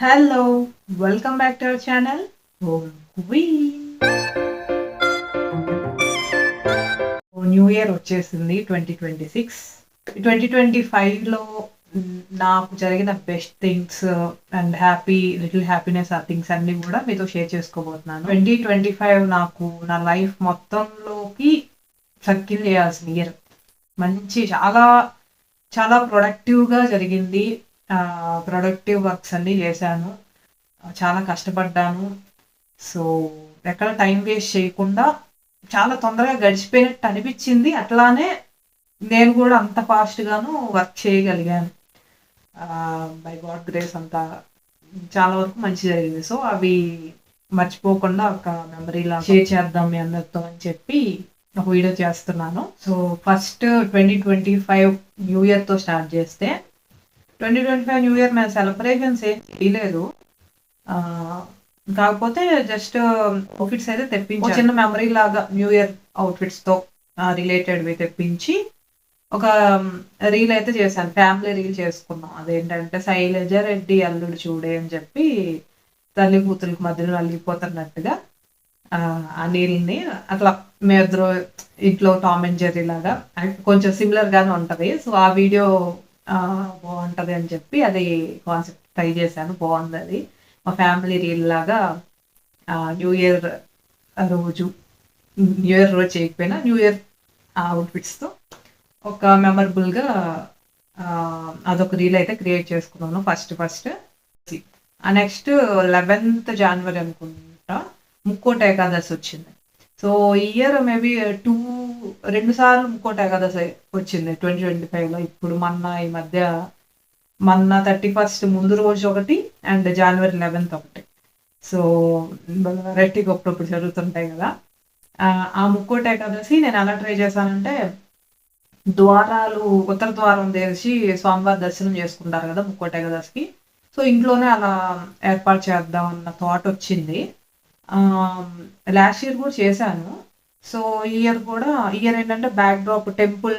Hello, welcome back to our channel, Home Queen. New year వచ్చేసింది 2026. 2025లో నాకు జరిగిన best things and little happiness ఆ things అన్ని కూడా మీతో షేర్ చేసుకోబోతున్నాను. 2025 నాకు నా లైఫ్ మొత్తంలోకి సర్కిల్ చేయాల్సిన ఇయర్. చాలా చాలా ప్రొడక్టివ్గా జరిగింది. ప్రొడక్టివ్ వర్క్స్ అన్నీ చేశాను. చాలా కష్టపడ్డాను. సో ఎక్కడ టైం వేస్ట్ చేయకుండా చాలా తొందరగా గడిచిపోయినట్టు అనిపించింది. అట్లానే నేను కూడా అంత ఫాస్ట్గాను వర్క్ చేయగలిగాను. బై గాడ్ గ్రేస్ అంతా చాలా వరకు మంచి జరిగింది. సో అవి మర్చిపోకుండా ఒక మెమరీలా షేర్ చేద్దాం మీ అందరితో అని చెప్పి ఒక వీడియో చేస్తున్నాను. సో ఫస్ట్ 2025 న్యూ ఇయర్తో స్టార్ట్ చేస్తే 2025 న్యూ ఇయర్ మేము సెలబ్రేషన్స్ ఏం చేయలేదు. కాకపోతే జస్ట్ అవుట్ఫిట్స్ అయితే తెప్పించి చిన్న మెమరీ లాగా న్యూ ఇయర్ అవుట్ఫిట్స్తో రిలేటెడ్వి తెప్పించి ఒక రీల్ అయితే చేశాను. ఫ్యామిలీ రీల్ చేసుకున్నాం. అదేంటంటే శైలజ రెడ్డి అల్లుడు చూడే అని చెప్పి తల్లి కూతురికి మధ్యలో నలిగిపోతున్నట్టుగా ఆ నీళ్ళని అట్లా మేమిద్దరు ఇంట్లో టామ్ అండ్ జెర్రీ లాగా కొంచెం సిమిలర్ గానే ఉంటది. సో ఆ వీడియో బాగుంటది అని చెప్పి అది కాన్సెప్ట్ ట్రై చేశాను. బాగుంది అది. మా ఫ్యామిలీ రీల్ లాగా న్యూ ఇయర్ రోజు చేయకపోయినా న్యూ ఇయర్ అవుట్ఫిట్స్తో ఒక మెమరబుల్గా అదొక రీల్ అయితే క్రియేట్ చేసుకున్నాను ఫస్ట్. నెక్స్ట్ 11th January అనుకుంటా ముక్కోటి ఏకాదశి వచ్చింది. సో ఈ ఇయర్ మేబీ రెండు సార్లు ముక్కోటి ఏకాదశి వచ్చింది 2025లో. ఇప్పుడు ఈ మధ్య 31st ముందు రోజు ఒకటి అండ్ January 11th ఒకటి. సో రెట్టి గొప్పప్పుడు జరుగుతుంటాయి కదా. ఆ ముక్కోటి ఏకాదశి నేను ఎలా ట్రై చేశానంటే, ఉత్తర ద్వారం తెరిచి స్వామివారి దర్శనం చేసుకుంటారు కదా ముక్కోటి ఏకాదశికి. సో ఇంట్లోనే అలా ఏర్పాటు చేద్దాం అన్న థాట్ వచ్చింది. లాస్ట్ ఇయర్ కూడా చేశాను. సో ఇయర్ ఏంటంటే బ్యాక్ డ్రాప్ టెంపుల్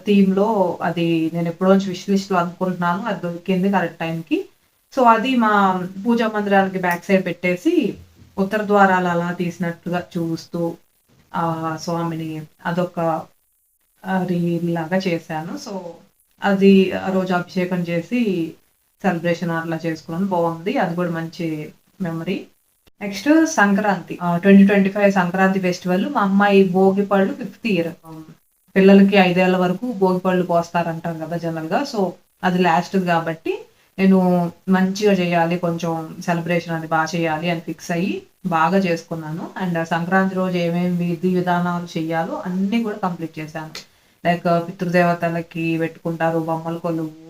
థీమ్లో అది నేను ఎప్పుడోంచి విష్ లిస్ట్లో అనుకుంటున్నాను. అది దొరికింది కరెక్ట్ టైంకి. సో అది మా పూజా మందిరానికి బ్యాక్ సైడ్ పెట్టేసి ఉత్తర ద్వారాలు అలా తీసినట్టుగా చూస్తూ స్వామిని అదొక రీల్ లాగా చేశాను. సో అది ఆ రోజు అభిషేకం చేసి సెలబ్రేషన్ అట్లా చేసుకున్నాను. బాగుంది. అది కూడా మంచి memory. Next Sankranti 2025 Sankranti festival. మా అమ్మాయి భోగి పళ్ళు 5th ఇయర్. పిల్లలకి 5 ఏళ్ల వరకు భోగి పళ్ళు పోస్తారంటారు కదా జనరల్గా. సో అది లాస్ట్ కాబట్టి నేను మంచిగా చేయాలి, కొంచెం సెలబ్రేషన్ అది బాగా చేయాలి అని ఫిక్స్ అయ్యి బాగా చేసుకున్నాను. అండ్ సంక్రాంతి రోజు ఏమేమి విధి విధానాలు చేయాలో అన్నీ కూడా కంప్లీట్ చేశాను. లైక్ పితృదేవతలకి పెట్టుకుంటారు బొమ్మల కొలువు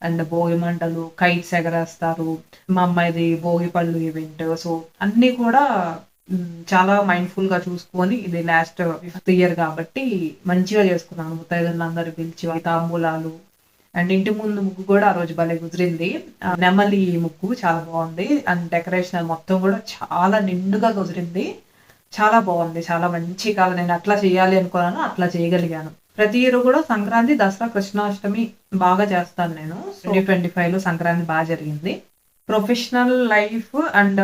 అండ్ భోగి మంటలు, కైట్స్ ఎగరేస్తారు. మా అమ్మాయిది భోగి పళ్ళు ఈవెంట్. సో అన్నీ కూడా చాలా మైండ్ఫుల్ గా చూసుకొని ఇది లాస్ట్ 5th ఇయర్ కాబట్టి మంచిగా చేసుకున్నాను. ముత్తైదులందరూ పిలిచి తాంబూలాలు అండ్ ఇంటి ముందు ముగ్గు కూడా ఆ రోజు భలే కుదిరింది. నెమలి ముగ్గు చాలా బాగుంది. అండ్ డెకరేషన్ మొత్తం కూడా చాలా నిండుగా కుదిరింది. చాలా బాగుంది. చాలా మంచి కాలం. నేను అట్లా చేయాలి అనుకున్నాను, అట్లా చేయగలిగాను. ప్రతి ఇయర్ కూడా సంక్రాంతి, దసరా, కృష్ణాష్టమి బాగా చేస్తాను నేను. 2025లో సంక్రాంతి బాగా జరిగింది. Professional life and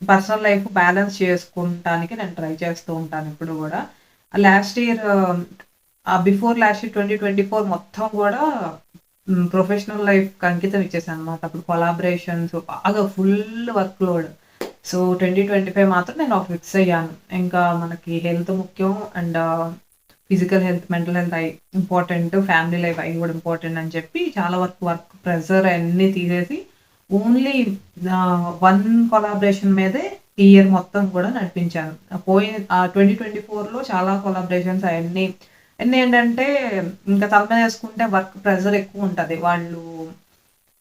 personal life balance చేసుకుంటానికి నేను ట్రై చేస్తూ ఉంటాను ఇప్పుడు కూడా. బిఫోర్ లాస్ట్ ఇయర్ 2024 మొత్తం కూడా ప్రొఫెషనల్ లైఫ్ అంకితం ఇచ్చేసాను అనమాట. అప్పుడు కొలాబరేషన్స్ బాగా ఫుల్ వర్క్ లోడ్. సో 2025 మాత్రం నేను ఫిక్స్ అయ్యాను. ఇంకా మనకి హెల్త్ ముఖ్యం and physical health, mental health important, family life అవి కూడా ఇంపార్టెంట్ అని చెప్పి చాలా వర్క్ ప్రెషర్ అన్నీ తీసేసి ఓన్లీ 1 కొలాబరేషన్ మీదే ఈ ఇయర్ మొత్తం కూడా నడిపించాను. 2024లో చాలా కొలాబరేషన్స్ అవన్నీ ఏంటంటే ఇంకా తల మీద వేసుకుంటే వర్క్ ప్రెషర్ ఎక్కువ ఉంటుంది. వాళ్ళు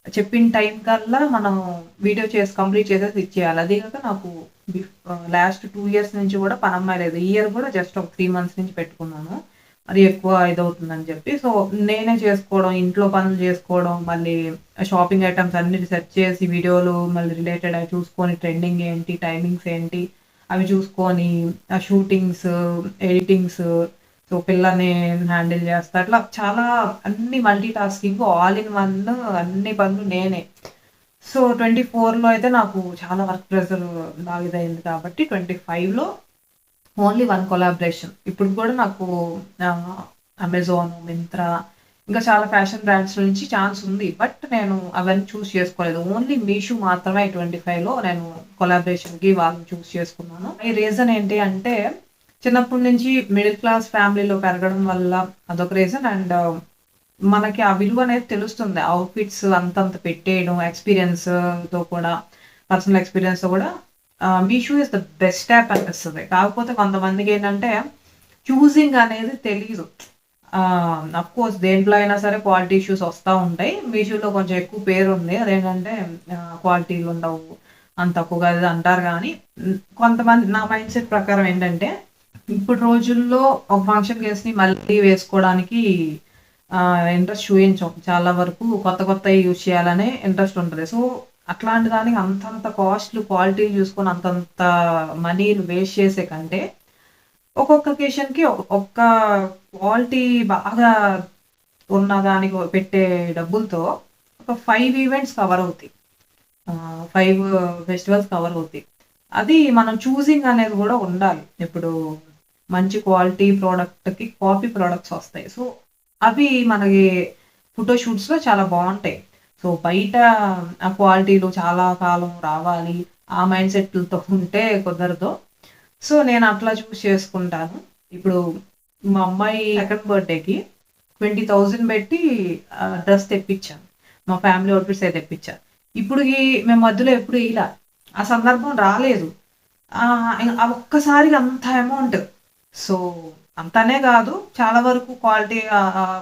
చెప్పిన టైం కల్లా మనం వీడియో కంప్లీట్ చేసేసి ఇచ్చేయాలి. అదే కాక నాకు లాస్ట్ 2 years నుంచి కూడా పని అమ్మాయి లేదు. ఈ ఇయర్ కూడా జస్ట్ ఒక 3 months నుంచి పెట్టుకున్నాను. అది ఎక్కువ ఇదవుతుందని చెప్పి. సో నేనే చేసుకోవడం, ఇంట్లో పనులు చేసుకోవడం, మళ్ళీ షాపింగ్ ఐటమ్స్ అన్ని సెర్చ్ చేసి వీడియోలు మళ్ళీ రిలేటెడ్ అవి చూసుకొని ట్రెండింగ్ ఏంటి, టైమింగ్స్ ఏంటి అవి చూసుకొని ఆ షూటింగ్స్, ఎడిటింగ్స్, సో పిల్లల్ని హ్యాండిల్ చేస్తా. అట్లా చాలా అన్ని multi tasking, all in one, అన్ని పనులు నేనే. సో 24లో అయితే నాకు చాలా వర్క్ ప్రెషర్ బాగా ఇదయింది కాబట్టి 25లో ఓన్లీ వన్ కొలాబరేషన్. ఇప్పుడు కూడా నాకు అమెజాన్, మింత్రా ఇంకా చాలా ఫ్యాషన్ బ్రాండ్స్ నుంచి ఛాన్స్ ఉంది. బట్ నేను అవన్నీ చేసుకోలేదు. ఓన్లీ మీషో మాత్రమే 25లో నేను కొలాబరేషన్‌కి వాళ్ళని చేసుకున్నాను. ఈ రీజన్ ఏంటి అంటే చిన్నప్పటి నుంచి మిడిల్ క్లాస్ ఫ్యామిలీలో పెరగడం వల్ల అదొక రీజన్. అండ్ మనకి ఆ విలువ అనేది తెలుస్తుంది. అవుట్‌ఫిట్స్ అంతంత పెట్టేయడం ఎక్స్‌పీరియన్స్‌తో కూడా పర్సనల్ ఎక్స్‌పీరియన్స్‌తో కూడా Meesho is the best app అనిపిస్తది. కాకపోతే కొంతమందికేంటంటే చూసింగ్ అనేది తెలీదు. అఫ్‌కోర్స్ దేంట్లో అయినా సరే క్వాలిటీ ఇష్యూస్ వస్తా ఉంటాయి. మీషోలో కొంచెం ఎక్కువ పేరుంది. అదేంటంటే క్వాలిటీలుండవు. అంత తక్కువగా అది అంటారు గానీ కొంతమంది నా మైండ్ సెట్ ప్రకారం ఏంటంటే ఇప్పుడు రోజుల్లో ఒక ఫంక్షన్‌కేసి మళ్ళీ వేసుకోవడానికి ఇంట్రెస్ట్ చూయించం. చాలా వరకు కొత్త కొత్తయి యూజ్ చేయాలనే ఇంట్రెస్ట్ ఉంటది. సో, అట్లాంటి దానికి అంతంత కాస్ట్‌లు క్వాలిటీ చూసుకొని అంతంత మనీలు వేస్ట్ చేసే కంటే ఒక్కొక్క అకేషన్‌కి ఒక్క క్వాలిటీ బాగా ఉన్న దానికి పెట్టే డబ్బులతో ఒక 5 ఈవెంట్స్ కవర్ అవుతాయి. 5 ఫెస్టివల్స్ కవర్ అవుతాయి. అది మనం చూసింగ్ అనేది గూడా ఉండాలి. ఇప్పుడు మంచి క్వాలిటీ ప్రొడక్ట్‌కి కాపీ ప్రొడక్ట్స్ వస్తాయి. సో, అవి మనకి ఫోటో షూట్స్‌లో చాలా బావుంటాయి. సో, బయట ఆ క్వాలిటీలు చాలా కాలం రావాలి. ఆ మైండ్ సెట్‌లతో ఉంటే కుదరదు. సో, నేను అట్లా చేసుకుంటాను. ఇప్పుడు మా అమ్మాయి సెకండ్ బర్త్‌డేకి 20,000 పెట్టి డ్రెస్ తెప్పించాను. మా ఫ్యామిలీ అవుట్‌ఫిట్సే తెప్పించా. ఇప్పుడుకి మేము మధ్యలో ఎప్పుడు ఎయలా. ఆ సందర్భం రాలేదు. ఆ ఒక్కసారిగా అంత అమౌంట్. సో, అంతనే గాదు. చాలా వరకు క్వాలిటీ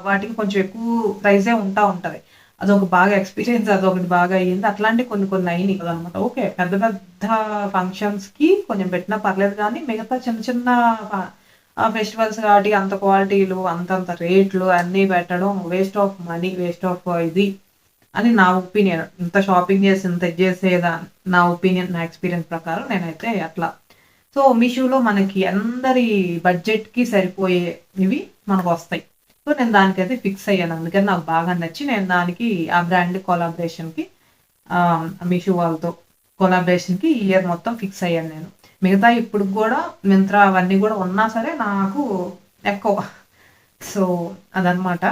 వాటికి కొంచెం ఎక్కువ ప్రైజే ఉంటది. అదొక బాగా ఎక్స్‌పీరియన్స్ అదొకటి బాగా అయింది. అట్లాంటివి కొన్ని కొన్ని అయినియి కదనమాట. ఓకే. పెద్ద పెద్ద ఫంక్షన్స్‌కి కొంచెం పెట్టినా పర్లేదు గానీ, మిగతా చిన్న చిన్న ఫ ఫెస్టివల్స్ వాటికి అంత క్వాలిటీలు, అంతంత రేట్లు అన్నీ పెట్టడం waste of money, waste of ఇది అని నా ఒపీనియన్. ఇంత షాపింగ్ చేసి ఇంత ఇది చేసేదా నా ఒపీనియన్, నా ఎక్స్‌పీరియన్స్ ప్రకారం నేనైతే అట్లా. సో, మీషోలో మనకి అందరి బడ్జెట్‌కి సరిపోయేవి మనకొస్తాయి. సో, నేను దానికైతే ఫిక్స్ అయ్యాను. అందుకని నాకు బాగా నచ్చి నేను దానికి ఆ బ్రాండ్ కొలాబరేషన్‌కి మీషో వాళ్ళతో కొలాబరేషన్‌కి ఈ ఇయర్ మొత్తం ఫిక్స్ అయ్యాను నేను. మిగతాయి ఇప్పటికి గూడా మింత్రా అవన్నీ గూడా ఉన్నా సరే నాకు ఎక్కువ. సో, అదనమాట.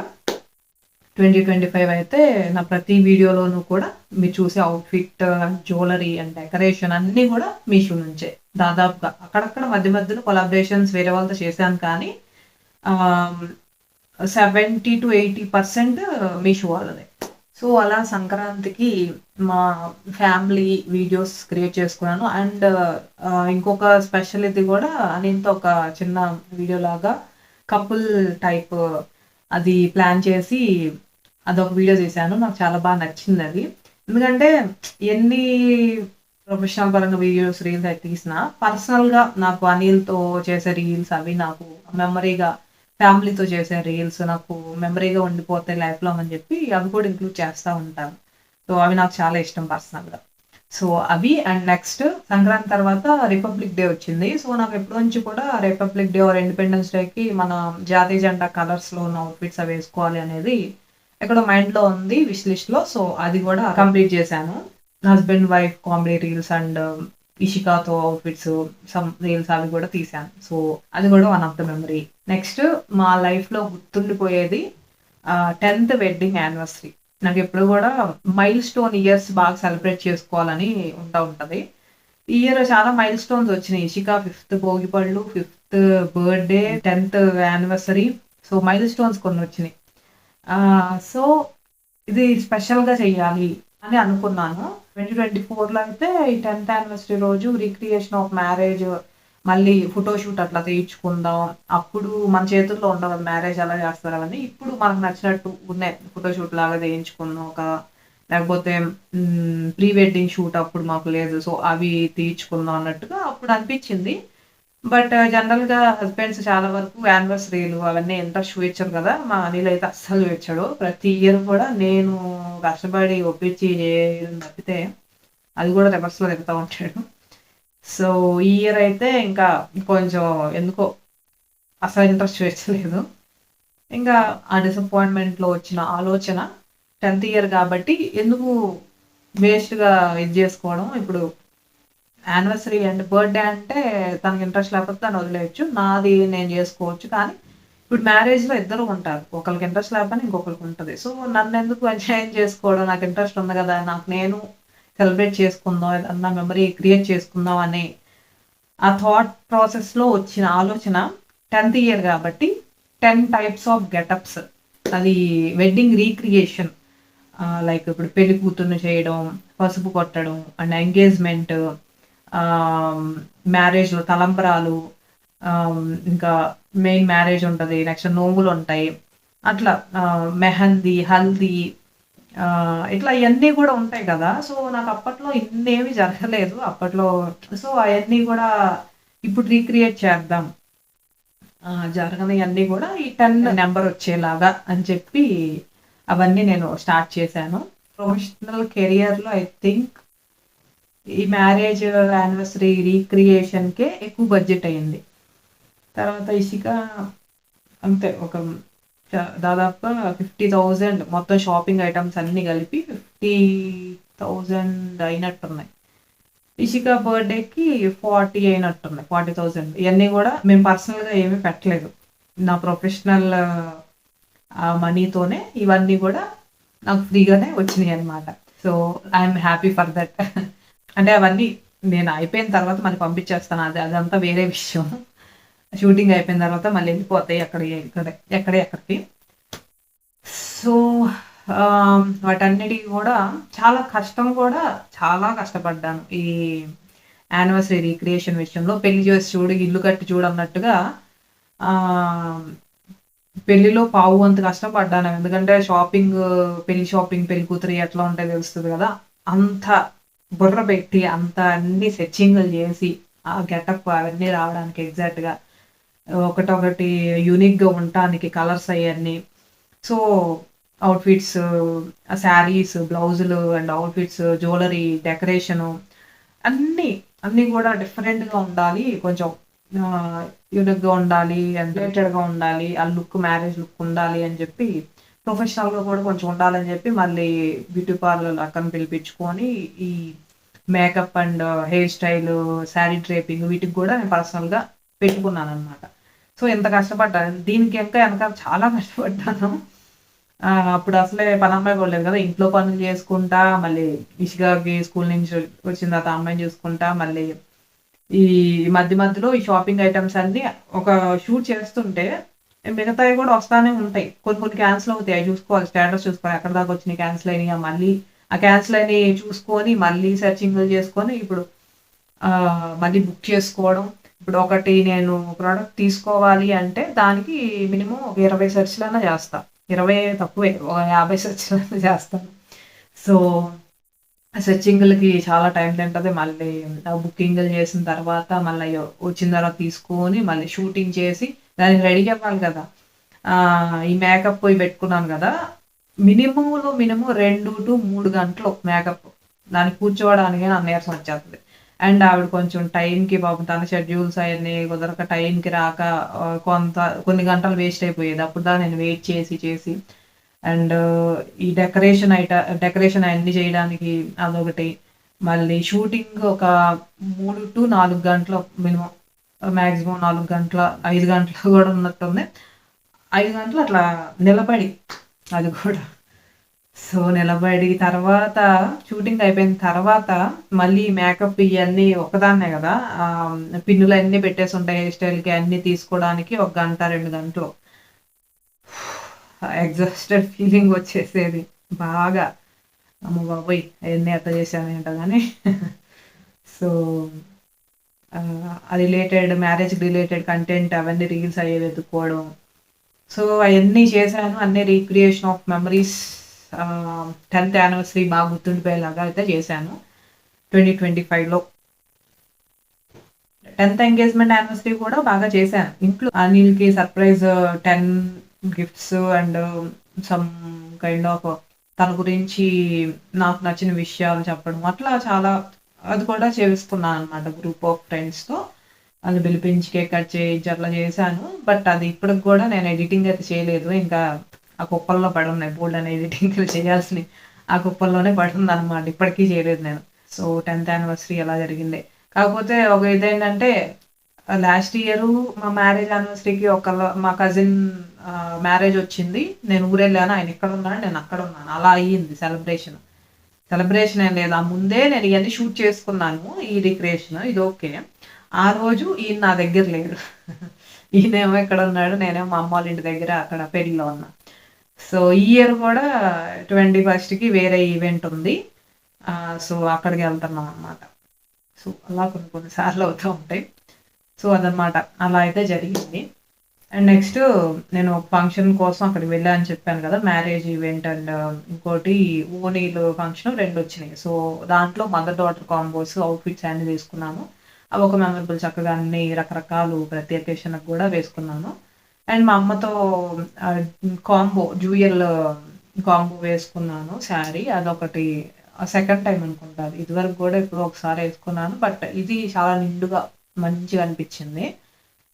2025 అయితే నా ప్రతి వీడియోలోనూ కూడా మీరు చూసే అవుట్‌ఫిట్, జ్యువెల్లరీ అండ్ డెకరేషన్ అన్నీ గూడా మీషో నుంచే. దాదాపుగా అక్కడక్కడ మధ్య మధ్యలో కొలాబరేషన్స్ వేరే వాళ్ళతో చేశాను కానీ ఆహ్, 70-80% మీషో వాళ్ళదే. సో, అలా సంక్రాంతికి మా ఫ్యామిలీ వీడియోస్ క్రియేట్ చేసుకున్నాను. అండ్ ఇంకొక స్పెషల్ ఇది గూడా అనిల్‌తో ఒక చిన్న వీడియోలాగా కపుల్ టైప్ అది ప్లాన్ చేసి అదొక వీడియో చేశాను. నాకు చాలా నచ్చిందది. ఎందుకంటే ఎన్ని ప్రొఫెషనల్ పరంగా వీడియోస్, రీల్స్ అయి తీసినా పర్సనల్‌గా నాకు అనిల్‌తో చేసే రీల్స్ అవి నాకు మెమరీగా ఫ్యామిలీతో చేసే రీల్స్ నాకు మెమరీగా ఉండిపోతాయి లైఫ్ లాంగ్ అని చెప్పి అవి కూడా ఇంక్లూడ్ చేస్తా ఉంటాను. సో, అవి నాకు చాలా ఇష్టం పర్సనల్‌గా. సో, అవి అండ్ నెక్స్ట్ సంక్రాంతి తర్వాత రిపబ్లిక్ డే వచ్చింది. సో, నాకు ఎప్పటి నుంచి కూడా రిపబ్లిక్ డే ఆర్ ఇండిపెండెన్స్ డేకి మన జాతీయ జెండా కలర్స్‌లో ఉన్న అవుట్‌ఫిట్స్ అవి వేసుకోవాలి అనేది ఎక్కడో మైండ్‌లో ఉంది విష్ లిస్ట్‌లో. సో, అది కూడా కంప్లీట్ చేశాను. Husband, wife comedy reels and ఇషికాతో అవుట్‌ఫిట్స్ సమ్ రీల్స్ అవి కూడా తీశాను. సో, అది కూడా one of the memory. Next మా లైఫ్‌లో గుర్తుండిపోయేది 10థ్ వెడ్డింగ్ యానివర్సరీ. నాకెప్పుడు గూడా మైల్‌స్టోన్ ఇయర్స్ బాగా సెలబ్రేట్ చేసుకోవాలని ఉంటది. ఈ ఇయర్ చాలా మైల్‌స్టోన్స్ వచ్చినియి. ఇషికా 5థ్ భోగిపళ్ళు, 5థ్ బర్త్‌డే, 10థ్ యానివర్సరీ. సో, మైల్‌స్టోన్స్ కొన్నొచ్చినియి. సో, ఇది స్పెషల్‌గా చెయ్యాలి అని అనుకున్నాను. 2024లో అయితే ఈ 10థ్ యానివర్సరీ రోజు రీక్రియేషన్ ఆఫ్ మ్యారేజ్ మళ్ళీ ఫోటో షూట్ అట్లా తీయించుకుందాం. అప్పుడు మన చేతుల్లో ఉండవు మ్యారేజ్ ఎలా చేస్తారు అవన్నీ. ఇప్పుడు మనకు నచ్చినట్టు ఉన్నాయి. ఫోటో షూట్ లాగా చేయించుకుందాం. లేకపోతే ప్రీ వెడ్డింగ్ షూట్ అప్పుడు మాకు లేదు. సో, అవి తీయించుకుందాం అన్నట్టుగా అప్పుడు అనిపించింది. బట్ జనరల్‌గా హస్బెండ్స్ చాలా వరకు యానివర్సరీలు అవన్నీ ఇంట్రెస్ట్ చూయించరు కదా! మా అనిల్ అయితే అస్సలు చూయించడు. ప్రతి ఇయర్ కూడా నేను కష్టపడి ఒప్పించి చేయడం తప్పితే అది కూడా రివర్స్‌లో తిడతా ఉంటాడు. సో, ఈ ఇయర్ అయితే ఇంకా కొంచెం ఎందుకో అసలు ఇంట్రెస్ట్ చూయించలేదు. ఇంకా ఆ డిసప్పాయింట్‌మెంట్‌లో వచ్చిన ఆలోచన 10థ్ ఇయర్ కాబట్టి ఎందుకు వేస్ట్‌గా ఇది జేసుకోవడం. ఇప్పుడు యానివర్సరీ అండ్ బర్త్‌డే అంటే తనకి ఇంట్రెస్ట్ లేకపోతే దాన్ని వదిలేయొచ్చు. నాది నేను జేసుకోవచ్చు. కానీ ఇప్పుడు మ్యారేజ్‌లో ఇద్దరు ఉంటారు. ఒకళ్ళకి ఇంట్రెస్ట్ లేకపోయినా ఇంకొకళ్ళకి ఉంటది. సో, నన్నెందుకు అన్యాయం చేసుకోవడం? నాకు ఇంట్రెస్ట్ ఉంది గదా! నాకు నేను సెలబ్రేట్ చేసుకుందాం. ఏదన్నా మెమరీ క్రియేట్ చేసుకుందాం అనే ఆ థాట్ ప్రాసెస్‌లో వచ్చిన ఆలోచన 10థ్ ఇయర్ గాబట్టి 10 టైప్స్ ఆఫ్ గెటప్స్. అది వెడ్డింగ్ రీక్రియేషన్. లైక్ ఇప్పుడు పెళ్లి కూతుర్ని చేయడం, పసుపు కొట్టడం అండ్ ఎంగేజ్‌మెంట్, ఆహ్, మ్యారేజ్‌లో తలంబ్రాలు, ఇంకా మెయిన్ మ్యారేజ్ ఉంటది. నెక్స్ట్ నోములుంటాయి. అట్లా మెహందీ, హల్దీ, ఇట్లా ఇయన్నీ గూడా ఉంటాయి కదా! సో, నాకప్పట్లో ఇన్నేమి జరగలేదు. అప్పట్లో సో, అయన్నీ గూడా ఇప్పుడు రీక్రియేట్ చేద్దాం. జరగనియన్నీ గూడా ఈ 10 నంబరొచ్చేలాగా అని చెప్పి అవన్నీ నేను స్టార్ట్ చేశాను. ప్రొఫెషనల్ కెరియర్‌లో ఐ థింక్ ఈ మ్యారేజ్ యానివర్సరీ రీక్రియేషన్‌కే ఎక్కువ బడ్జెట్ అయింది. తర్వాత ఇసిక అంతే ఒక దాదాపుగా 50,000 మొత్తం షాపింగ్ ఐటెమ్స్ అన్నీ కలిపి 50,000 అయినట్టున్నాయి. ఇషిక బర్త్‌డేకి 40 అయినట్టున్నాయి. 40,000 ఇయన్నీ గూడా మేము పర్సనల్‌గా ఏమి పెట్టలేదు. నా ప్రొఫెషనల్ మనీతోనే ఇవన్నీ గూడా నాకు ఫ్రీగానే వచ్చినియన్నమాట. So, I am happy for that. అంటే అవన్నీ నేను అయిపోయిన తర్వాత మళ్ళీ పంపించేస్తాను. అదంతా వేరే విషయం. షూటింగ్ అయిపోయిన తర్వాత మళ్ళీ ఎళ్ళిపోతాయి ఎక్కడికి. సో, వాటన్నిటికి గూడా చాలా కష్టం కూడా చాలా కష్టపడ్డాను. ఈ యానివర్సరీ రీక్రియేషన్ విషయంలో పెళ్లి చేసి చూడు, ఇల్లు కట్టి చూడు అన్నట్టుగా ఆహ్, పెళ్లిలో పావు వంతు కష్టం పడ్డాను. ఎందుకంటే పెళ్లి కూతురియి ఎట్లా ఉంటాయో తెలుస్తది గదా! అంత బుర్ర పెట్టి, అంత అన్ని సెర్చింగులు జేసి, ఆ గెటప్ అవన్నీ రావడానికి ఎగ్జాక్ట్‌గా ఒకటొకటి యూనిక్‌గా ఉండటానికి కలర్స్ అయన్నీ. సో, ఔట్‌ఫిట్స్, శారీస్, బ్లౌజులు అండ్ ఔట్‌ఫిట్స్, జ్యువెల్లరీ, డెకరేషను అన్నీ, అన్నీ గూడా డిఫరెంట్‌గా ఉండాలి. కొంచెం ఆహ్, యూనిక్‌గా ఉండాలి అండ్ రిలేటెడ్‌గా ఉండాలి. ఆ మ్యారేజ్ లుక్ ఉండాలి అని జెప్పి, ప్రొఫెషనల్‌గా కూడా కొంచెం ఉండాలని జెప్పి, మళ్ళీ బ్యూటీ పార్లర్ అక్కని పిలిపించుకొని, ఈ makeup and hair style, sari draping వీటికి గూడా నేను పర్సనల్‌గా పెట్టుకున్నాననమాట. సో, ఇంత కష్టపడ్డాను. దీనికి ఇంకా ఎనకాల చాలా కష్టపడ్డాను. అప్పుడు అసలే పనమ్మాయి కూడా లేదు కదా! ఇంట్లో పనులు చేసుకుంటా, మళ్ళీ ఇషిగాకి స్కూల్ నుంచి వచ్చిన తర్వాత అమ్మాయిని చూసుకుంటా, మళ్ళీ ఈ మధ్యలో ఈ షాపింగ్ ఐటెమ్స్ అన్నీ ఒక షూట్ చేస్తుంటే, మిగతాయి కూడా వస్తానే ఉంటాయి. కొన్ని కొన్ని క్యాన్సెల్ అవుతాయి. అయి చూసుకోవాలి. స్టేటస్ చూసుకోవాలి. ఎక్కడి దాకా వచ్చినాయి, క్యాన్సెల్ అయినాయా? మళ్ళీ ఆ క్యాన్సెల్ అయినయి చూసుకొని, మళ్ళీ సెర్చింగులు చేసుకొని, ఇప్పుడు మళ్ళీ బుక్ చేసుకోవడం. ఇప్పుడు ఒకటి నేను ప్రొడక్ట్ తీసుకోవాలి అంటే, దానికి మినిమమ్ ఒక 20 సెర్చ్‌లన్నా చేస్తా. 20 తక్కువే. ఒక 50 సెర్చ్‌లన్నా చేస్తాను. సో, సెర్చింగులకి చాలా టైం తింటది. మళ్ళీ బుకింగులు చేసిన తర్వాత, మళ్ళీ వచ్చిన తర్వాత తీసుకొని, మళ్ళీ షూటింగ్ చేసి, దానికి రెడీ అవ్వాలి కదా! ఈ మేకప్ పోయి పెట్టుకున్నాను గదా! మినిమమ్ 2-3 గంటలు మేకప్. దానికి కూర్చోవడానికే నాకు నీరసం వచ్చేస్తది. అండ్ ఆవిడ కొంచెం టైంకి పాపం తన షెడ్యూల్స్ అయన్నీ కుదరక టైంకి రాక కొన్ని గంటలు వేస్ట్ అయిపోయేది. అప్పుడు దాకా నేను వెయిట్ చేసి అండ్ ఈ డెకరేషన్ అయన్నీ చేయడానికి అదొకటి. మళ్ళీ షూటింగ్ ఒక 3-4 గంటలు మినిమమ్. మాక్సిమం 4 గంటల, 5 గంటలు గూడా ఉన్నట్టుంది. 5 గంటలు అట్లా నిలబడి అది కూడా. సో, నిలబడి తర్వాత షూటింగ్ అయిపోయిన తర్వాత మళ్ళీ మేకప్ ఇయన్నీ ఒక్కదాన్నే గదా! పిన్నులన్నీ పెట్టేసుంటాయి హెయిర్ స్టైల్‌కి అన్నీ తీసుకోవడానికి ఒక గంట, 2 గంటలు. ఎగ్జాస్టెడ్ ఫీలింగ్ వచ్చేసేది బాగా. అమ్మ బాబోయ్! అయన్నీ ఎట్ట చేశానేంటో గానీ. సో, మ్యారేజ్‌కి రిలేటెడ్ కంటెంట్ అవన్నీ రీల్స్ అయ్యి వెతుక్కోవడం. సో, అయన్నీ చేశాను. అన్నీ రీక్రియేషన్ ఆఫ్ మెమరీస్. 10థ్ యానివర్సరీ బాగా గుర్తుండిపోయేలాగా అయితే చేశాను. 2025లో. 10థ్ ఎంగేజ్‌మెంట్ యానివర్సరీ కూడా బాగా చేశాను. ఇంట్లో అనిల్‌కి surprise 10 gifts and some kind of తన గురించి నాకు నచ్చిన విషయాలు చెప్పడం. అట్లా చాలా అది కూడా చేసుకున్నాననమాట గ్రూప్ ఆఫ్ ఫ్రెండ్స్‌తో. ఆళ్ళని పిలిపించి కేక్ కట్ చేయించి అట్లా చేశాను. బట్ అది ఇప్పటికి గూడా నేను ఎడిటింగ్ అయితే చేయలేదు. ఇంకా ఆ కుప్పల్లో పడున్నాయి బోలెడన్ని ఎడిటింగ్‌లు చేయాల్సినయి. ఆ కుప్పల్లోనే పడుతుందనమాట. ఇప్పటికీ చేయలేదు నేను. సో 10th యానివర్సరీ అలా జరిగింది. కాకపోతే ఒక ఇదేంటంటే లాస్ట్ ఇయరు మా మ్యారేజ్ యానివర్సరీకి మా కజిన్ మ్యారేజ్ వచ్చింది. నేను ఊరెళ్ళాను. ఆయన ఇక్కడున్నాడు. నేను అక్కడున్నాను. అలా అయ్యింది సెలబ్రేషన్. సెలబ్రేషన్ ఏం లేదు. ఆ ముందే నేను ఇయన్నీ షూట్ చేసుకున్నాను. ఈ రిక్రియేషన్ ఇది ఓకే. ఆ రోజు ఈయన నా దగ్గర లేడు. ఈయనేమో ఇక్కడున్నాడు. నేనేమో మా అమ్మోళ్ళ ఇంటి దగ్గర అక్కడ పెళ్ళిలో ఉన్నా. సో ఈ ఇయర్ కూడా 21st వేరే ఈవెంట్ ఉంది. సో అక్కడికి వెళ్తున్నాం అనమాట. సో అలా కొన్ని కొన్ని సార్లు అవుతూ ఉంటాయి. సో అదనమాట. అలా అయితే జరిగింది. అండ్ నెక్స్ట్ నేను ఒక ఫంక్షన్ కోసం అక్కడికి వెళ్ళా అని చెప్పాను కదా! మ్యారేజ్ ఈవెంట్ అండ్ ఇంకోటి ఓణీలు ఫంక్షన్ 2 వచ్చినాయి. సో దాంట్లో మదర్ డాటర్ కాంబోస్ అవుట్‌ఫిట్స్ అన్నీ తీసుకున్నాను. అవి ఒక మెమరబుల్ చక్కగా అన్ని రకరకాలు ప్రతి అకేషన్‌కి కూడా వేసుకున్నాను. అండ్ మా అమ్మతో డ్యూయల్ కాంబో వేసుకున్నాను శారీ. అదొకటి సెకండ్ టైమ్ అనుకుంటా అది. ఇదివరకు కూడా ఎప్పుడో ఒకసారి వేసుకున్నాను. బట్ ఇది చాలా నిండుగా మంచిగా అనిపించింది.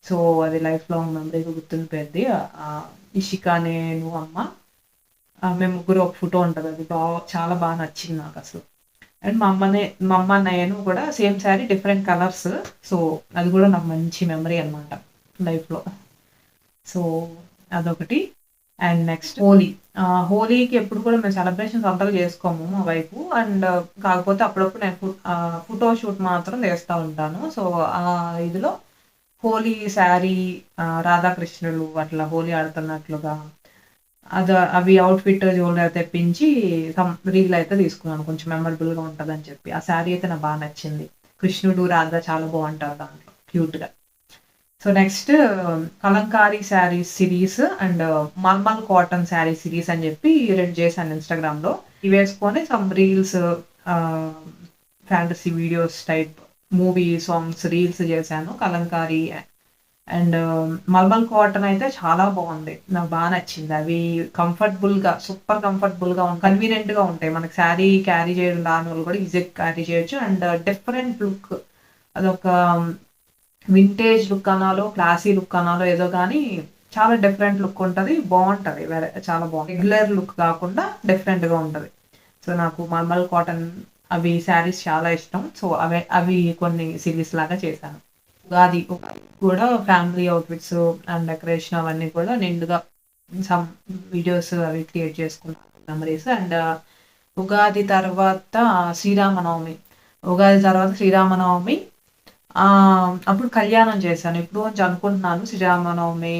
సో అది లైఫ్ లాంగ్ మెమరీగా గుర్తుండిపోయిద్ది. ఇషిక, నేను, అమ్మ మేము ముగ్గురు ఒక ఫోటో ఉంటది. అది చాలా బాగా నచ్చింది నాకసలు. అండ్ మా అమ్మ నేను కూడా same sari different colours. So అది కూడా నాకు మంచి మెమరీ అనమాట లైఫ్‌లో. సో అదొకటి. And next Holi. హోలీకి ఎప్పుడు కూడా మేము సెలబ్రేషన్స్ అంతగా చేసుకోము మా వైపు. అండ్ కాకపోతే అప్పుడప్పుడు నేను ఫోటో షూట్ మాత్రం చేస్తా ఉంటాను. సో ఆ ఇదిలో హోలీ శారీ రాధాకృష్ణులు అట్లా హోలీ ఆడుతున్నట్లుగా అవి అవుట్‌ఫిట్ జ్యువెలరీ తెప్పించి రీల్ అయితే తీసుకున్నాను. కొంచెం మెమరబుల్‌గా ఉంటదని చెప్పి. ఆ శారీ అయితే నాకు బాగా నచ్చింది. కృష్ణుడు, రాధ చాలా బావుంటారు దాంట్లో క్యూట్‌గా. So next Kalamkari saris series and mulmul cotton sari series అని చెప్పి 2 చేశాను ఇన్‌స్టాగ్రామ్‌లో. ఇవి వేసుకొని some reels fantasy videos type movie songs reels చేశాను. కలంకారీ అండ్ మల్మల్ కాటన్ అయితే చాలా బాగుంది. నాకు బాగా నచ్చింది. అవి సూపర్ కంఫర్టబుల్‌గా కన్వీనియంట్‌గా ఉంటాయి. మనకి శారీ క్యారీ చేయడం రాని వాళ్ళు కూడా ఈజీగా క్యారీ చేయొచ్చు. అండ్ డిఫరెంట్ లుక్ అదొక వింటేజ్ లుక్ అనాలో, క్లాసీ లుక్ అనాలో ఏదో గానీ చాలా డిఫరెంట్ లుక్ ఉంటది. బావుంటది. చాలా బావుంది. రెగ్యులర్ లుక్ కాకుండా డిఫరెంట్‌గా ఉంటది. సో నాకు మల్మల్ కాటన్ అవి శారీస్ చాలా ఇష్టం. సో అవి కొన్ని సిరీస్ లాగా చేశాను. ఉగాది కూడా ఫ్యామిలీ అవుట్‌ఫిట్స్ అండ్ డెకరేషన్ అవన్నీ కూడా నిండుగా సమ్ వీడియోస్ అవి క్రియేట్ చేసుకున్నాను మెమరీస్. అండ్ ఉగాది తర్వాత శ్రీరామనవమి. ఉగాది తర్వాత శ్రీరామనవమి అప్పుడు కళ్యాణం చేశాను. ఎప్పుడో నుంచి అనుకుంటున్నాను శ్రీరామనవమి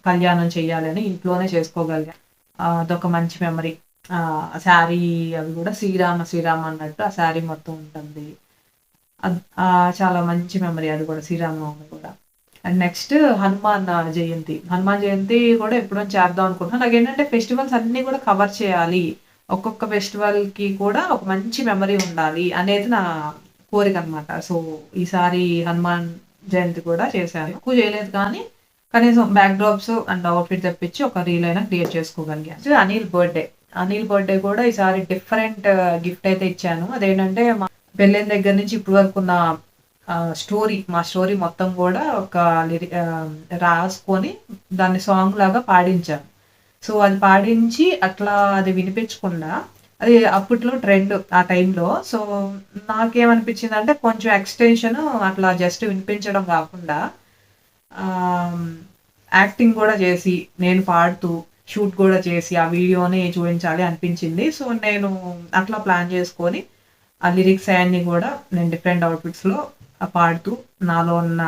కళ్యాణం చేయాలని. ఇంట్లోనే చేసుకోగలిగాను. అదొక మంచి మెమరీ. శారీ అవి కూడా శ్రీరామ అన్నట్టు ఆ శారీ మొత్తం ఉంటుంది. చాలా మంచి మెమరీ అది కూడా శ్రీరామనవమి కూడా. And next Hanuman Jayanti. హనుమాన్ జయంతి కూడా ఎప్పుడో చేద్దాం అనుకుంటున్నాను. నాకేంటంటే ఫెస్టివల్స్ అన్నీ కూడా కవర్ చేయాలి. ఒక్కొక్క ఫెస్టివల్‌కి కూడా ఒక మంచి మెమరీ ఉండాలి అనేది నా కోరికనమాట. సో ఈసారి హనుమాన్ జయంతి కూడా చేశాను. ఎక్కువ చేయలేదు కానీ కనీసం బ్యాక్ డ్రాప్స్ అండ్ అవుట్‌ఫిట్ తెప్పించి ఒక రీల్ అయినా క్రియేట్ చేసుకోగలిగాను. అనిల్ బర్త్‌డే కూడా ఈసారి డిఫరెంట్ గిఫ్ట్ అయితే ఇచ్చాను. అదేంటంటే మా పెళ్ళైన దగ్గర నుంచి ఇప్పటి వరకు ఉన్న మా స్టోరీ మొత్తం కూడా ఒక రాసుకొని దాన్ని సాంగ్ లాగా పాడించాను. సో అది పాడించి అట్లా అది వినిపించకుండా అది అప్పట్లో ట్రెండ్ ఆ టైంలో. సో నాకేమనిపించిందంటే కొంచెం ఎక్స్‌టెన్షన్ అట్లా జస్ట్ వినిపించడం కాకుండా యాక్టింగ్ కూడా చేసి నేను పాడుతూ షూట్ కూడా చేసి ఆ వీడియోని చూపించాలి అనిపించింది. సో నేను అట్లా ప్లాన్ చేసుకొని ఆ లిరిక్స్ అయన్నీ కూడా నేను డిఫరెంట్ అవుట్‌ఫిట్స్‌లో పాడుతూ నాలో ఉన్న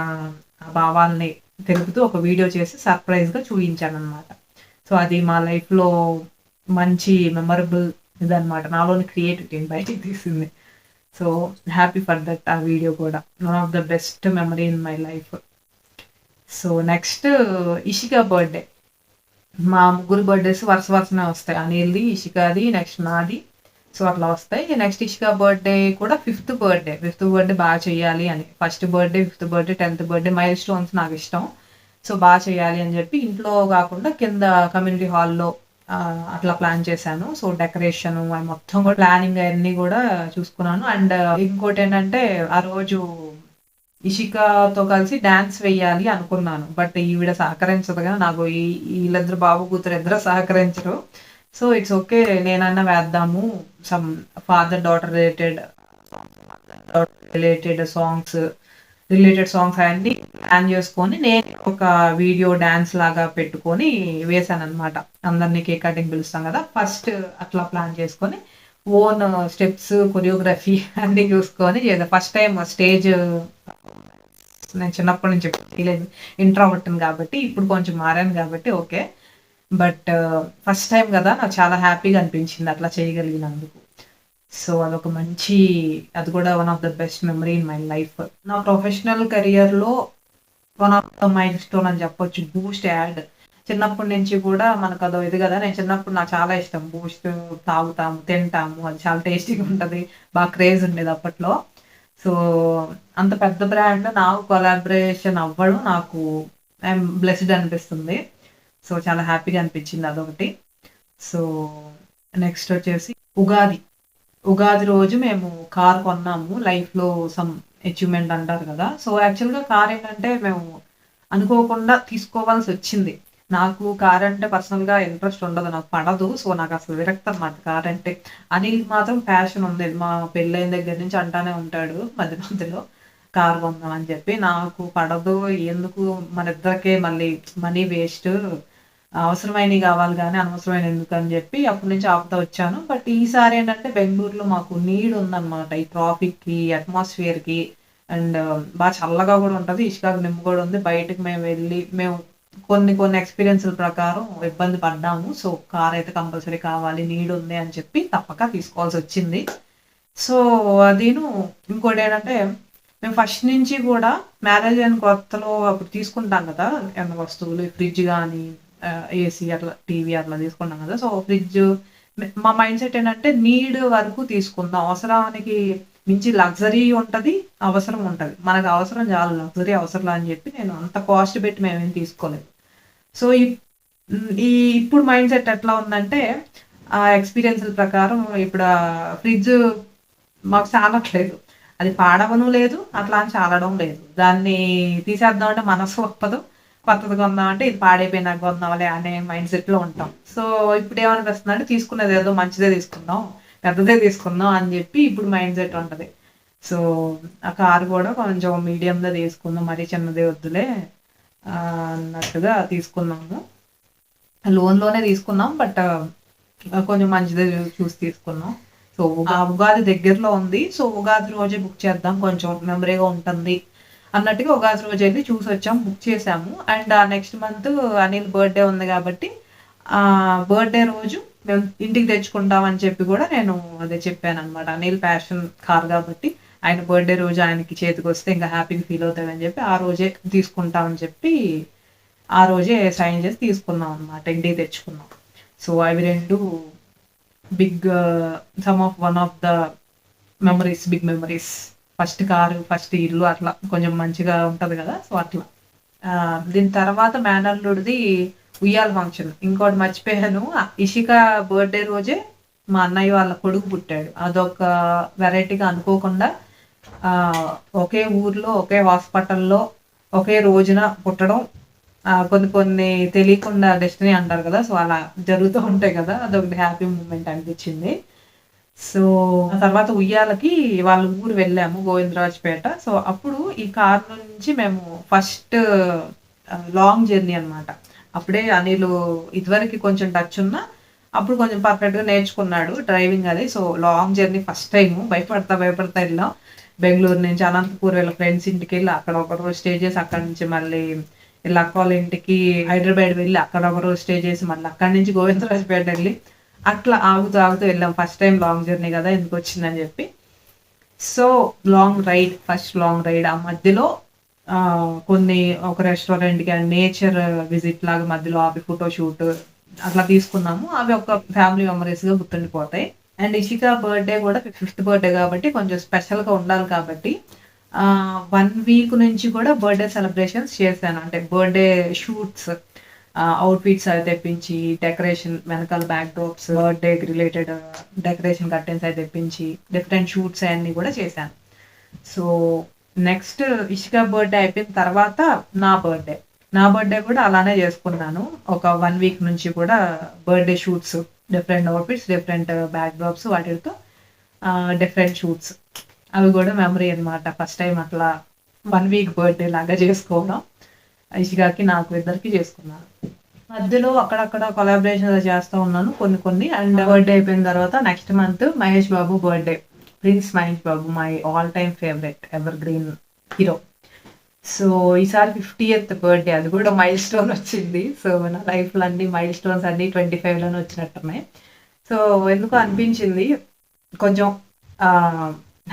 భావాల్ని తెలుపుతూ ఒక వీడియో చేసి సర్ప్రైజ్‌గా చూయించాననమాట. సో అది మా లైఫ్‌లో మంచి మెమరబుల్ ఇదనమాట. నాలోని క్రియేటివిటీని బయటికి తీసింది. సో హ్యాపీ ఫర్ దట్ ఆ వీడియో కూడా. One of the best memory in my life. So next Ishika birthday. మా ముగ్గురు బర్త్‌డేస్ వరుసనే వస్తాయి. అనిల్‌ది, ఇషికాది, నెక్స్ట్ నాది. సో అట్లా వస్తాయి. నెక్స్ట్ ఇషిక బర్త్‌డే కూడా ఫిఫ్త్ బర్త్‌డే బాగా చేయాలి అని. First birthday, fifth birthday, 10th birthday mile stones నాకిష్టం. సో బాగా చేయాలి అని చెప్పి ఇంట్లో కాకుండా కింద కమ్యూనిటీ హాల్‌లో అట్లా ప్లాన్ చేశాను. సో డెకరేషన్ అవి మొత్తం కూడా ప్లానింగ్ అయన్నీ కూడా చూసుకున్నాను. అండ్ ఇంకోటేంటంటే ఆ రోజు ఇషికాతో కలిసి డాన్స్ వెయ్యాలి అనుకున్నాను. బట్ ఈవిడ సహకరించదుగా. నాకు వీళ్ళిద్దరు బాబు కూతురు ఇద్దరు సహకరించరు. సో ఇట్స్ ఓకే, నేనన్నా వేద్దాము some father daughter related songs అన్ని ప్లాన్ చేసుకొని నేను ఒక వీడియో డాన్స్ లాగా పెట్టుకొని వేసాను అనమాట. అందరినీ కేక్ కటింగ్ పిలుస్తాం కదా, ఫస్ట్ అట్లా ప్లాన్ చేసుకొని ఓన్ స్టెప్స్ కొరియోగ్రఫీ అన్ని చూసుకొని చేద్దాం. ఫస్ట్ టైం స్టేజ్ నేను చిన్నప్పటి నుంచి చేయలేదు, ఇంట్రోవర్ట్ని కాబట్టి. ఇప్పుడు కొంచెం మారాను కాబట్టి ఓకే, బట్ ఫస్ట్ టైం కదా, నాకు చాలా హ్యాపీగా అనిపించింది అట్లా చేయగలిగినందుకు. సో అదొక మంచి, అది కూడా one of the best memory in my life. నా ప్రొఫెషనల్ కెరియర్లో one of the mile stone అని చెప్పొచ్చు బూస్ట్ యాడ్. చిన్నప్పటి నుంచి కూడా మనకు అదో ఇది కదా, నేను చిన్నప్పుడు నాకు చాలా ఇష్టం బూస్ట్, తాగుతాము తింటాము, అది చాలా టేస్టీగా ఉంటుంది, బాగా క్రేజ్ ఉండేది అప్పట్లో. సో అంత పెద్ద బ్రాండ్ నాకు కొలాబరేషన్ అవ్వడం నాకు ఐఎమ్ బ్లెస్డ్ అనిపిస్తుంది. సో చాలా హ్యాపీగా అనిపించింది అదొకటి. సో నెక్స్ట్ వచ్చేసి ఉగాది. ఉగాది రోజు మేము కార్ కొన్నాము. లైఫ్‌లో సమ్ అచీవ్‌మెంట్ అంటారు కదా! సో, యాక్చువల్‌గా కార్ ఏంటంటే మేము అనుకోకుండా తీసుకోవాల్సొచ్చింది. నాకు కార్ అంటే పర్సనల్‌గా ఇంట్రెస్ట్ ఉండదు. నాకు పడదు. సో, నాకసలు విరక్తనమాట కార్ అంటే. అనిల్‌కి మాత్రం ప్యాషన్ ఉంది. మా పెళ్ళైన దగ్గర నుంచి అంటానే ఉంటాడు మధ్య మధ్యలో కార్ కొందాం అని చెప్పి. నాకు పడదు. ఎందుకు మనిద్దరికే మళ్ళీ మనీ వేస్ట్. అవసరమైనయి గావాలి గానీ, అనవసరమైనయి ఎందుకని జెప్పి అప్పటి నుంచి ఆపుతా వచ్చాను. బట్ ఈసారి ఏంటంటే బెంగుళూరులో మాకు నీడ్ ఉందనమాట. ఈ ట్రాఫిక్‌కి, అట్మాస్ఫియర్‌కి అండ్ చల్లగా గూడా ఉంటది. ఇసుక నిమ్ము గూడా ఉంది. బయటకి మేము కొన్ని కొన్ని ఎక్స్‌పీరియన్స్‌ల ప్రకారం ఇబ్బంది పడ్డాము. సో, కారైతే కంపల్సరీ కావాలి, నీడ్ ఉంది అని చెప్పి తప్పక తీసుకోవాల్సొచ్చింది. సో, అదీను ఇంకోటేంటంటే మేము ఫస్ట్ నుంచి గూడా మ్యారేజ్ అయిన కొత్తలో అప్పుడు తీసుకుంటాం గదా! ఏమన్నా వస్తువులు ఫ్రిడ్జ్ గానీ, ఏసీ అట్లా టీవీ అట్లా తీసుకున్నాం కదా! సో, ఫ్రిడ్జ్ మా మైండ్ సెట్ ఏంటంటే నీడ్ వరకు తీసుకుందాం. అవసరానికి మించి లగ్జరీ ఉంటది, అవసరం ఉంటది. మనకు అవసరం చాలు, లగ్జరీ అవసరంలా అని చెప్పి నేను అంత కాస్ట్ పెట్టి మేమేం తీసుకోలేదు. సో, ఇప్పుడు మైండ్ సెట్ ఎట్లా ఉందంటే ఆ ఎక్స్‌పీరియన్స్‌ల ప్రకారం ఇప్పుడు ఫ్రిడ్జ్ మాకు చాలట్లేదు. అది పాడవను లేదు, అట్లా అని చాలడం లేదు. దాన్ని తీసేద్దాం అంటే మనసు ఒప్పదు. కొత్తది కొందాం అంటే ఇది పాడైపోయినాక కొందాంలే అనే మైండ్ సెట్‌లో ఉంటాం. సో, ఇప్పుడేమనిపిస్తుందంటే తీసుకునేది ఏదో మంచిదే తీసుకుందాం, పెద్దదే తీసుకుందాం అని చెప్పి ఇప్పుడు మైండ్ సెట్ ఉంటది. సో, ఆ కారు కూడా కొంచెం మీడియం‌దే తీసుకుందాం, మరీ చిన్నది వద్దులే అన్నట్టుగా తీసుకున్నాము. లోన్‌లోనే తీసుకున్నాం. బట్ కొంచెం మంచిదే చూసి తీసుకున్నాం. సో, ఉగాది దగ్గరలో ఉంది. సో, ఉగాది రోజే బుక్ చేద్దాం, కొంచెం మెమరీగా ఉంటుంది అన్నట్టుగా ఉగాది రోజెళ్లి చూసొచ్చాం, బుక్ చేసాము. And next month Anil birthday ఉంది కాబట్టి బర్త్‌డే రోజు మేము ఇంటికి తెచ్చుకుంటాం అని చెప్పి కూడా నేను అదే చెప్పాననమాట. అనిల్ ప్యాషన్ కార్ కాబట్టి ఆయన బర్త్‌డే రోజు ఆయనకి చేతికొస్తే ఇంకా హ్యాపీగా ఫీల్ అవుతాడని చెప్పి ఆ రోజే తీసుకుంటామని చెప్పి ఆ రోజే సైన్ చేసి తీసుకున్నాం అనమాట. ఇంటికి తెచ్చుకున్నాం. సో, అవి 2 big one of the big memories. First car, first ఇల్లు అట్లా కొంచెం మంచిగా ఉంటది గదా! సో, అట్లా. దీని తర్వాత మేనల్లుడిది ఉయ్యాల ఫంక్షన్. ఇంకోటి మర్చిపోయాను. ఇషిక బర్త్‌డే రోజే మా అన్నయ్య వాళ్ళ కొడుకు పుట్టాడు. అదొక వెరైటీగా అనుకోకుండా ఒకే ఊర్లో, ఒకే హాస్పిటల్‌లో, ఒకే రోజున పుట్టడం కొన్ని కొన్ని తెలియకుండా డెస్టినీ అంటారు కదా! సో, అలా జరుగుతూ ఉంటాయి కదా! అదొకటి హ్యాపీ మూమెంట్ అనిపించింది. సో, ఆ తర్వాత ఉయ్యాలకి వాళ్ళ ఊరు వెళ్ళాము, గోవిందరాజుపేట. సో, అప్పుడు ఈ కార్ నుంచి మేము ఫస్ట్ లాంగ్ జర్నీ అనమాట. అప్పుడే అనిలు ఇదివరకి కొంచెం టచ్ ఉన్నా, అప్పుడు కొంచెం పర్ఫెక్ట్‌గా నేర్చుకున్నాడు డ్రైవింగ్ అది. So, long journey first time భయపడతా ఎళ్ళాం. బెంగుళూరు నుంచి అనంతపూర్ వీళ్ళ ఫ్రెండ్స్ ఇంటికెళ్ళి అక్కడ ఒకరోజు స్టే చేసి, అక్కడి నుంచి మళ్ళీ వీళ్ళ అక్క వాళ్ళ ఇంటికి హైదరాబాద్ వెళ్ళి అక్కడ ఒకరోజు స్టే చేసి, మళ్ళీ అక్కడి నుంచి గోవిందరాజుపేట ఎళ్లి అట్లా ఆగుతూ వెళ్ళాం. ఫస్ట్ టైమ్ లాంగ్ జర్నీ గదా! ఎందుకొచ్చిందని జెప్పి. So, first long ride. ఆ మధ్యలో కొన్ని ఒక రెస్టారెంట్‌కి నేచర్ విజిట్ లాగా మధ్యలో ఆపి ఫోటో షూట్ అట్లా తీసుకున్నాము. అవి ఒక ఫ్యామిలీ మెమోరీస్‌గా గుర్తుండిపోతాయి. అండ్ ఇషిక బర్త్‌డే గూడా ఫిఫ్త్ బర్త్‌డే గాబట్టి కొంచెం స్పెషల్‌గా ఉండాలి కాబట్టి 1 వీక్ నుంచి కూడా బర్త్‌డే సెలబ్రేషన్స్ చేశాను. అంటే బర్త్‌డే షూట్స్, అవుట్‌ఫిట్స్ అవి తెప్పించి, డెకరేషన్ వెనకాల బ్యాక్ డ్రాప్స్, బర్త్‌డేకి రిలేటెడ్ డెకరేషన్ కర్టెన్స్ అవి తెప్పించి, డిఫరెంట్ షూట్స్ అయన్నీ గూడా చేశాను. సో, నెక్స్ట్ ఇషిక బర్త్‌డే అయిపోయిన తర్వాత నా బర్త్‌డే. నా బర్త్‌డే కూడా అలానే చేసుకున్నాను. ఒక 1 వీక్ నుంచి కూడా birthday shoots different outfits, different back drops, వాటితో డిఫరెంట్ షూట్స్. అవి కూడా మెమరీ అనమాట. ఫస్ట్ టైం అట్లా 1 వీక్ బర్త్డే లాగా చేసుకోవడం. ఇషికాకి నాకు ఇద్దరికి చేసుకున్నాను. మధ్యలో అక్కడక్కడ కొలాబరేషన్ చేస్తూ ఉన్నాను కొన్ని కొన్ని. అండ్ బర్త్డే అయిపోయిన తర్వాత next month Mahesh Babu birthday. Prince Mahesh Babu, my all time favourite ever green hero. So ఈసారి 50th బర్త్డే, అది కూడా మైల్ స్టోన్ వచ్చింది. సో నా లైఫ్లో అన్ని మైల్ స్టోన్స్ అన్ని 25లోనే వచ్చినట్టున్నాయి. సో ఎందుకో అనిపించింది కొంచెం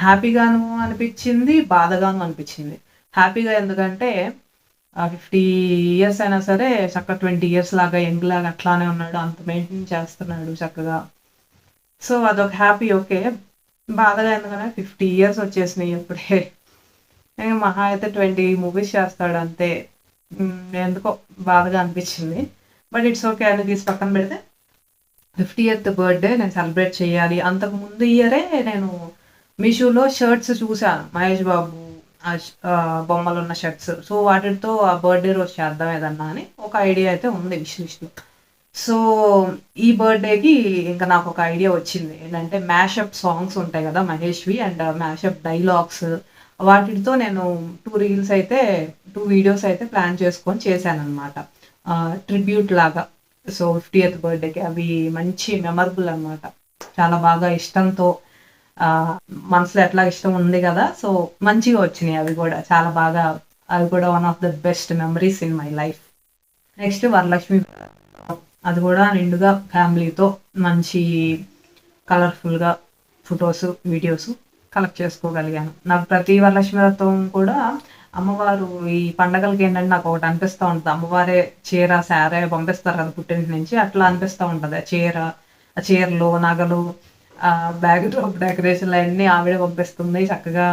హ్యాపీగాను అనిపించింది, బాధగాను అనిపించింది. హ్యాపీగా ఎందుకంటే 50 years అయినా సరే చక్కగా 20 years లాగా యంగ్ లాగా అట్లానే ఉన్నాడు, అంత మెయింటైన్ చేస్తున్నాడు చక్కగా. సో అదొక హ్యాపీ. ఓకే. బాధగా ఎందుకంటే 50 years వచ్చేసినాయి ఇప్పుడే. మహా అయితే 20 మూవీస్ చేస్తాడు అంతే. ఎందుకో బాధగా అనిపించింది. బట్ ఇట్స్ ఓకే అని తీసి పక్కన పెడితే 50th బర్త్డే నేను సెలబ్రేట్ చేయాలి. అంతకు ముందు ఇయరే నేను మీషోలో షర్ట్స్ చూసాను, మహేష్ బాబు బొమ్మలు ఉన్న షర్ట్స్. సో వాటితో ఆ బర్త్డే రోజు చేద్దాం ఏదన్నా అని ఒక ఐడియా అయితే ఉంది విష్ లిస్ట్లో. సో ఈ బర్త్డేకి ఇంకా నాకు ఒక ఐడియా వచ్చింది. ఏంటంటే మ్యాషప్ సాంగ్స్ ఉంటాయి కదా మహేష్వి, అండ్ మ్యాషప్ డైలాగ్స్, వాటితో నేను 2 రీల్స్ అయితే 2 వీడియోస్ అయితే ప్లాన్ చేసుకొని చేశాను అనమాట, ట్రిబ్యూట్ లాగా. సో 50th బర్త్డేకి అవి మంచి మెమరబుల్ అనమాట. చాలా బాగా ఇష్టంతో, మనసులో ఎట్లా ఇష్టం ఉంది కదా, సో మంచిగా వచ్చినాయి అవి కూడా చాలా బాగా. అవి కూడా one of the best memories in my life. Next Varalakshmi, అది కూడా నిండుగా ఫ్యామిలీతో మంచి కలర్ఫుల్గా ఫొటోస్, వీడియోస్ కలెక్ట్ చేసుకోగలిగాను. నాకు ప్రతి వరలక్ష్మి వ్రతం కూడా అమ్మవారు ఈ పండగలకి ఏంటంటే నాకు ఒకటి అనిపిస్తూ ఉంటుంది, అమ్మవారే చీర శారీ పంపిస్తారు కదా పుట్టింటి నుంచి, అట్లా అనిపిస్తూ ఉంటుంది. ఆ చీరలు, నగలు, బ్యాక్ డ్రాప్ డెకరేషన్లు అన్నీ ఆవిడే పంపిస్తుంది. చక్కగా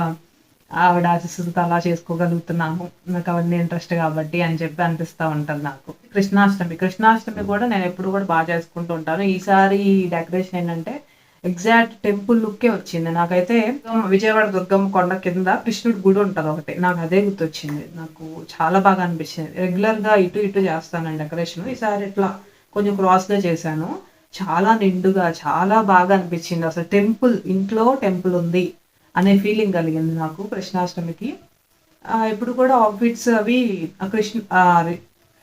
ఆవిడ ఆశీస్సులతో అలా చేసుకోగలుగుతున్నాము, నాకు అవన్నీ ఇంట్రెస్ట్ కాబట్టి అని చెప్పి అనిపిస్తూ ఉంటుంది నాకు. కృష్ణాష్టమి కూడా నేను ఎప్పుడు కూడా బాగా చేసుకుంటూ ఉంటాను. ఈసారి డెకరేషన్ ఏంటంటే ఎగ్జాక్ట్ టెంపుల్ లుక్కే వచ్చింది నాకైతే. విజయవాడ దుర్గమ్మ కొండ కింద కృష్ణుడి గుడి ఉంటుంది ఒకటి, నాకు అదే గుర్తొచ్చింది. నాకు చాలా బాగా అనిపించింది. రెగ్యులర్గా ఇటు ఇటు చేస్తాను డెకరేషన్, ఈసారి ఇట్లా కొంచెం క్రాస్గా చేశాను. చాలా నిండుగా చాలా బాగా అనిపించింది. అసలు టెంపుల్, ఇంట్లో టెంపుల్ ఉంది అనే ఫీలింగ్ కలిగింది నాకు కృష్ణాష్టమికి. ఇప్పుడు కూడా అవుట్ఫిట్స్ అవి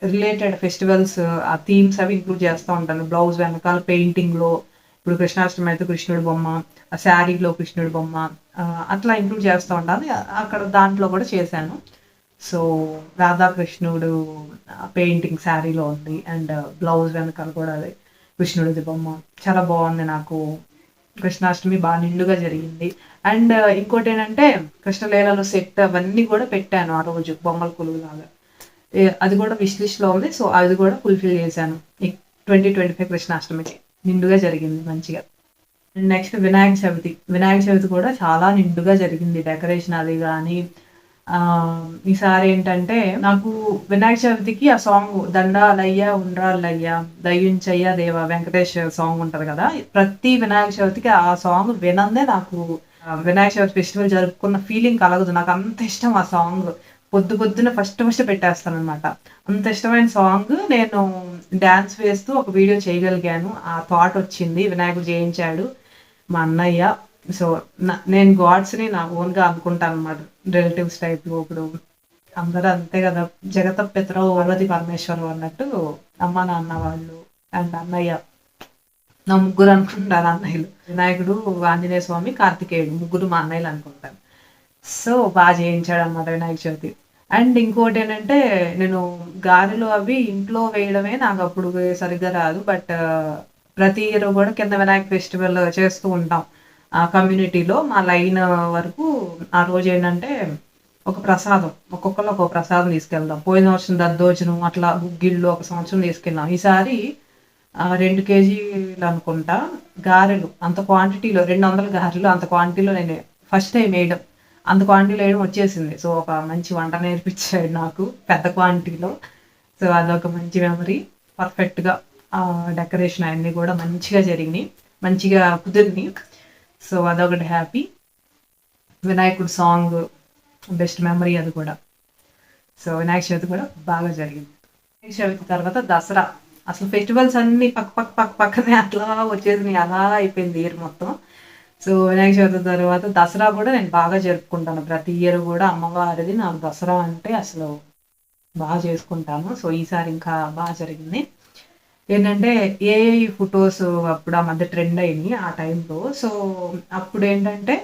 రిలేటెడ్ ఫెస్టివల్స్, ఆ థీమ్స్ అవి ఇంక్లూడ్ చేస్తూ ఉంటాను. బ్లౌజ్ వెనకాల పెయింటింగ్లో ఇప్పుడు కృష్ణాష్టమి అయితే కృష్ణుడి బొమ్మ, ఆ శారీలో కృష్ణుడి బొమ్మ, అట్లా ఇంక్లూడ్ చేస్తూ ఉంటాను. అక్కడ దాంట్లో కూడా చేశాను. సో రాధాకృష్ణుడు పెయింటింగ్ శారీలో ఉంది, అండ్ బ్లౌజ్ వెనకాల కూడా అది కృష్ణుడిది బొమ్మ. చాలా బాగుంది. నాకు కృష్ణాష్టమి బాగా నిండుగా జరిగింది. అండ్ ఇంకోటి ఏంటంటే కృష్ణలీలలో సెట్ అవన్నీ కూడా పెట్టాను ఆ రోజు, బొమ్మల కొలువులాగా. అది కూడా విష్ లిస్ట్లో ఉంది. సో అది కూడా ఫుల్ఫిల్ చేశాను ఈ 2025 కృష్ణాష్టమికి. నిండుగా జరిగింది మంచిగా. నెక్స్ట్ వినాయక చవితి కూడా చాలా నిండుగా జరిగింది డెకరేషన్ అది కానీ. ఈసారి ఏంటంటే నాకు వినాయక చవితికి ఆ సాంగ్ దండాలయ్యా ఉండ్రాళ్ళయ్యా దయ్యుంచయ్యా దేవా వెంకటేష్ సాంగ్ ఉంటది కదా, ప్రతి వినాయక చవితికి ఆ సాంగ్ వినందే నాకు వినాయక చవితి ఫెస్టివల్ జరుపుకున్న ఫీలింగ్ కలగదు. నాకు అంత ఇష్టం ఆ సాంగ్. పొద్దున ఫస్ట్ పెట్టేస్తాను అనమాట. అంత ఇష్టమైన సాంగ్. నేను డాన్స్ వేస్తూ ఒక వీడియో చేయగలిగాను. ఆ థాట్ వచ్చింది. వినాయకుడు చేయించాడు మా అన్నయ్య. సో నేను గాడ్స్ని నా ఓన్గా అనుకుంటాను అనమాట, రిలేటివ్స్ టైప్లో. ఇప్పుడు అందరూ అంతే కదా, జగత పితరవు పార్వతి పరమేశ్వరు అన్నట్టు అమ్మ నాన్న వాళ్ళు అండ్ అన్నయ్య, నా ముగ్గురు అనుకుంటారు అన్నయ్యలు. వినాయకుడు, ఆంజనేయ స్వామి, కార్తికేయుడు, ముగ్గురు మా అన్నయ్యలు అనుకుంటాను. సో బాగా చేయించాడు అనమాట వినాయక చవితి. అండ్ ఇంకోటి ఏంటంటే నేను గారెలు అవి ఇంట్లో వేయడమే నాకు అప్పుడు సరిగ్గా రాదు. బట్ ప్రతి ఇయర్ కూడా కింద వినాయక ఫెస్టివల్ చేస్తూ ఉంటాం ఆ కమ్యూనిటీలో. మా లైన్ వరకు ఆ రోజు ఏంటంటే ఒక ప్రసాదం, ఒక్కొక్కరు ఒక ప్రసాదం తీసుకెళ్దాం. పోయిన సంవత్సరం దద్దోజనం, అట్లా గుగ్గిళ్ళు ఒక సంవత్సరం తీసుకెళ్ళాం. ఈసారి 2 కేజీలు అనుకుంటా గారెలు, అంత క్వాంటిటీలో 200 గారెలు అంత క్వాంటిటీలో నేను ఫస్ట్ టైం వేయడం. అంత క్వాంటిటీలో వేయడం వచ్చేసింది. సో ఒక మంచి వంట నేర్పించాడు నాకు పెద్ద క్వాంటిటీలో. సో అదొక మంచి మెమరీ. పర్ఫెక్ట్గా డెకరేషన్ అవన్నీ కూడా మంచిగా జరిగినాయి, మంచిగా కుదిరినాయి. సో అదొకటి హ్యాపీ. వినాయకుడు సాంగ్ బెస్ట్ మెమరీ అది కూడా. సో వినాయక చవితి కూడా బాగా జరిగింది. వినాయక చవితి తర్వాత దసరా. అసలు ఫెస్టివల్స్ అన్నీ పక్కనే అట్లా వచ్చేసినాయి. అలా అయిపోయింది ఇయర్ మొత్తం. సో, వినాయక చవితి తర్వాత దసరా గూడా నేను బాగా జరుపుకుంటాను. ప్రతి ఇయర్ గూడా అమ్మవారిది నాకు దసరా అంటే అసలు చేసుకుంటాను. సో, ఈసారి ఇంకా జరిగింది. ఏంటంటే ఏఐ ఫోటోస్ అప్పుడు ఆ మధ్య ట్రెండ్ అయినాయి ఆ టైంలో. సో, అప్పుడేంటంటే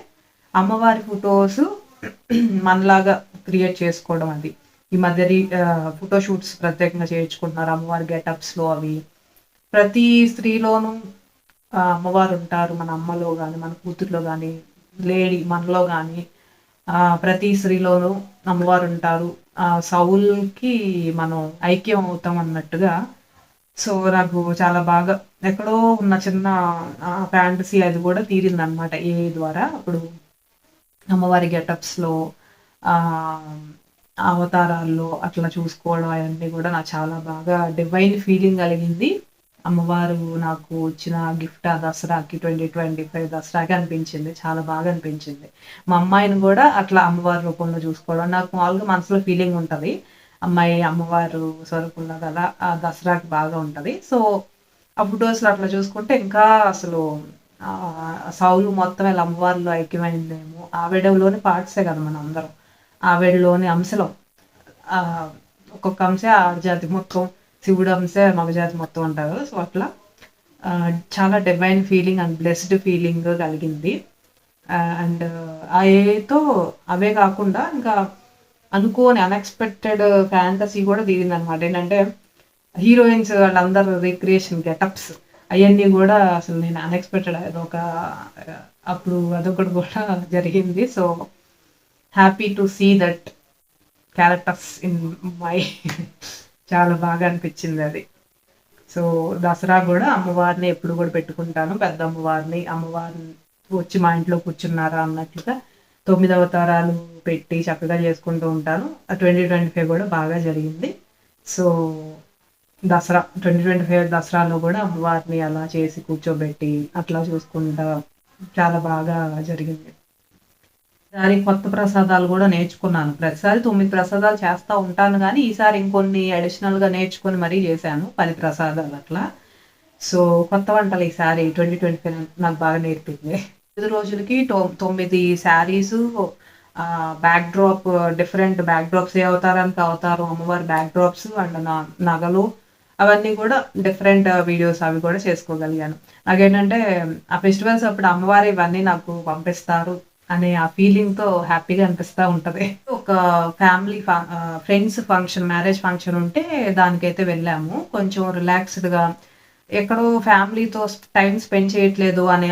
అమ్మవారి ఫోటోస్ మనలాగా క్రియేట్ చేసుకోవడం అది. ఈ మధ్య ఫోటో షూట్స్ ప్రత్యేకంగా చేయించుకుంటున్నారు అమ్మవారి గెటప్స్‌లో అవి. ప్రతి స్త్రీలోనూ అమ్మవారుంటారు. మన అమ్మలో గాని, మన కూతుర్లో గాని, మనలో గాని ప్రతి స్త్రీలోనూ అమ్మవారుంటారు. సౌల్‌కి మనం ఐక్యం అవుతాం అన్నట్టుగా. సో, నాకు చాలా బాగా ఎక్కడో ఉన్న చిన్న ఫ్యాంటసీ అది గూడా తీరిందనమాట ఏఐ ద్వారా. అప్పుడు అమ్మవారి గెటప్స్‌లో ఆహ్, అవతారాల్లో అట్లా చూసుకోవడం అయన్నీ గూడా నాకు చాలా బాగా డివైన్ ఫీలింగ్ కలిగింది. అమ్మవారు నాకు ఇచ్చిన గిఫ్ట్ ఆ దసరాకి 2025 దసరాకి అనిపించింది. చాలా బాగా అనిపించింది. మా అమ్మాయిని గూడా అట్లా అమ్మవారి రూపంలో చూసుకోవడం నాకు మామూలుగా మనసులో ఫీలింగ్ ఉంటది. అమ్మాయి అమ్మవారు స్వరూపంలో గదా! ఆ దసరాకి బాగా ఉంటది. సో, ఆ ఫోటోస్‌లో అట్లా చూసుకుంటే ఇంకా అసలు సౌలు మొత్తం ఇలా అమ్మవారిలో ఐక్యమైందేమో! ఆవిడలోని పార్ట్సే గదా మనందరం. ఆవిడలోని అంశలం. ఆహ్, ఒక్కొక్క అంశే ఆడజాతి మొత్తం. శివుడు అంశే మగజాతి మొత్తం అంటారు. సో, అట్లా చాలా divine feeling and blessed feeling కలిగింది. అండ్ ఆ ఏఐతో అవే కాకుండా ఇంకా అనుకోని అన్‌ఎక్స్‌పెక్టెడ్ ఫ్యాంటసీ గూడా తీరిందనమాట. ఏంటంటే హీరోయిన్స్ వాళ్ళందరూ రీక్రియేషన్ గెటప్స్ అయన్నీ గూడా అసలు నేను అన్‌ఎక్స్‌పెక్టెడ్ అదొక అప్పుడు అదొకటి గూడా జరిగింది. So, happy to see that characters in my చాలా బాగా అనిపించిందది. సో, దసరా గూడా అమ్మవారిని ఎప్పుడు గూడా పెట్టుకుంటాను. పెద్ద అమ్మవారిని, అమ్మవారిని వచ్చి మా ఇంట్లో కూర్చున్నారా అన్నట్లుగా 9 అవతారాలు పెట్టి చక్కగా చేసుకుంటూ ఉంటాను. 2025 గూడా బాగా జరిగింది. సో, దసరా 2025 దసరాలో గూడా అమ్మవారిని అలా చేసి కూర్చోబెట్టి, అట్లా చూసుకుంటా చాలా బాగా జరిగింది. ఈసారి కొత్త ప్రసాదాలు గూడా నేర్చుకున్నాను. ప్రతిసారి 9 ప్రసాదాలు చేస్తా ఉంటాను గానీ, ఈసారి ఇంకొన్ని అడిషనల్‌గా నేర్చుకొని మరీ చేశాను. 10 ప్రసాదాలు అట్లా. సో, కొత్త వంటలు ఈసారి 2025 నాకు బాగా నేర్పింది. 5 రోజులకి 9 saris backdrop different backdrops ఏ అవతారానికి అవతారం అమ్మవారి బ్యాక్ డ్రాప్స్ అండ్ నగలు అవన్నీ గూడా డిఫరెంట్ వీడియోస్ అవి కూడా చేసుకోగలిగాను. నాకేంటంటే ఆ ఫెస్టివల్స్ అప్పుడు అమ్మవారు ఇవన్నీ నాకు పంపిస్తారు అనే ఆ ఫీలింగ్‌తో హ్యాపీగా అనిపిస్తా ఉంటది. ఒక ఫ్రెండ్స్ ఫంక్షన్, మ్యారేజ్ ఫంక్షన్ ఉంటే దానికైతే వెళ్ళాము. కొంచెం రిలాక్స్‌డ్‌గా ఎక్కడో ఫ్యామిలీతో టైమ్ స్పెండ్ చేయట్లేదు అనే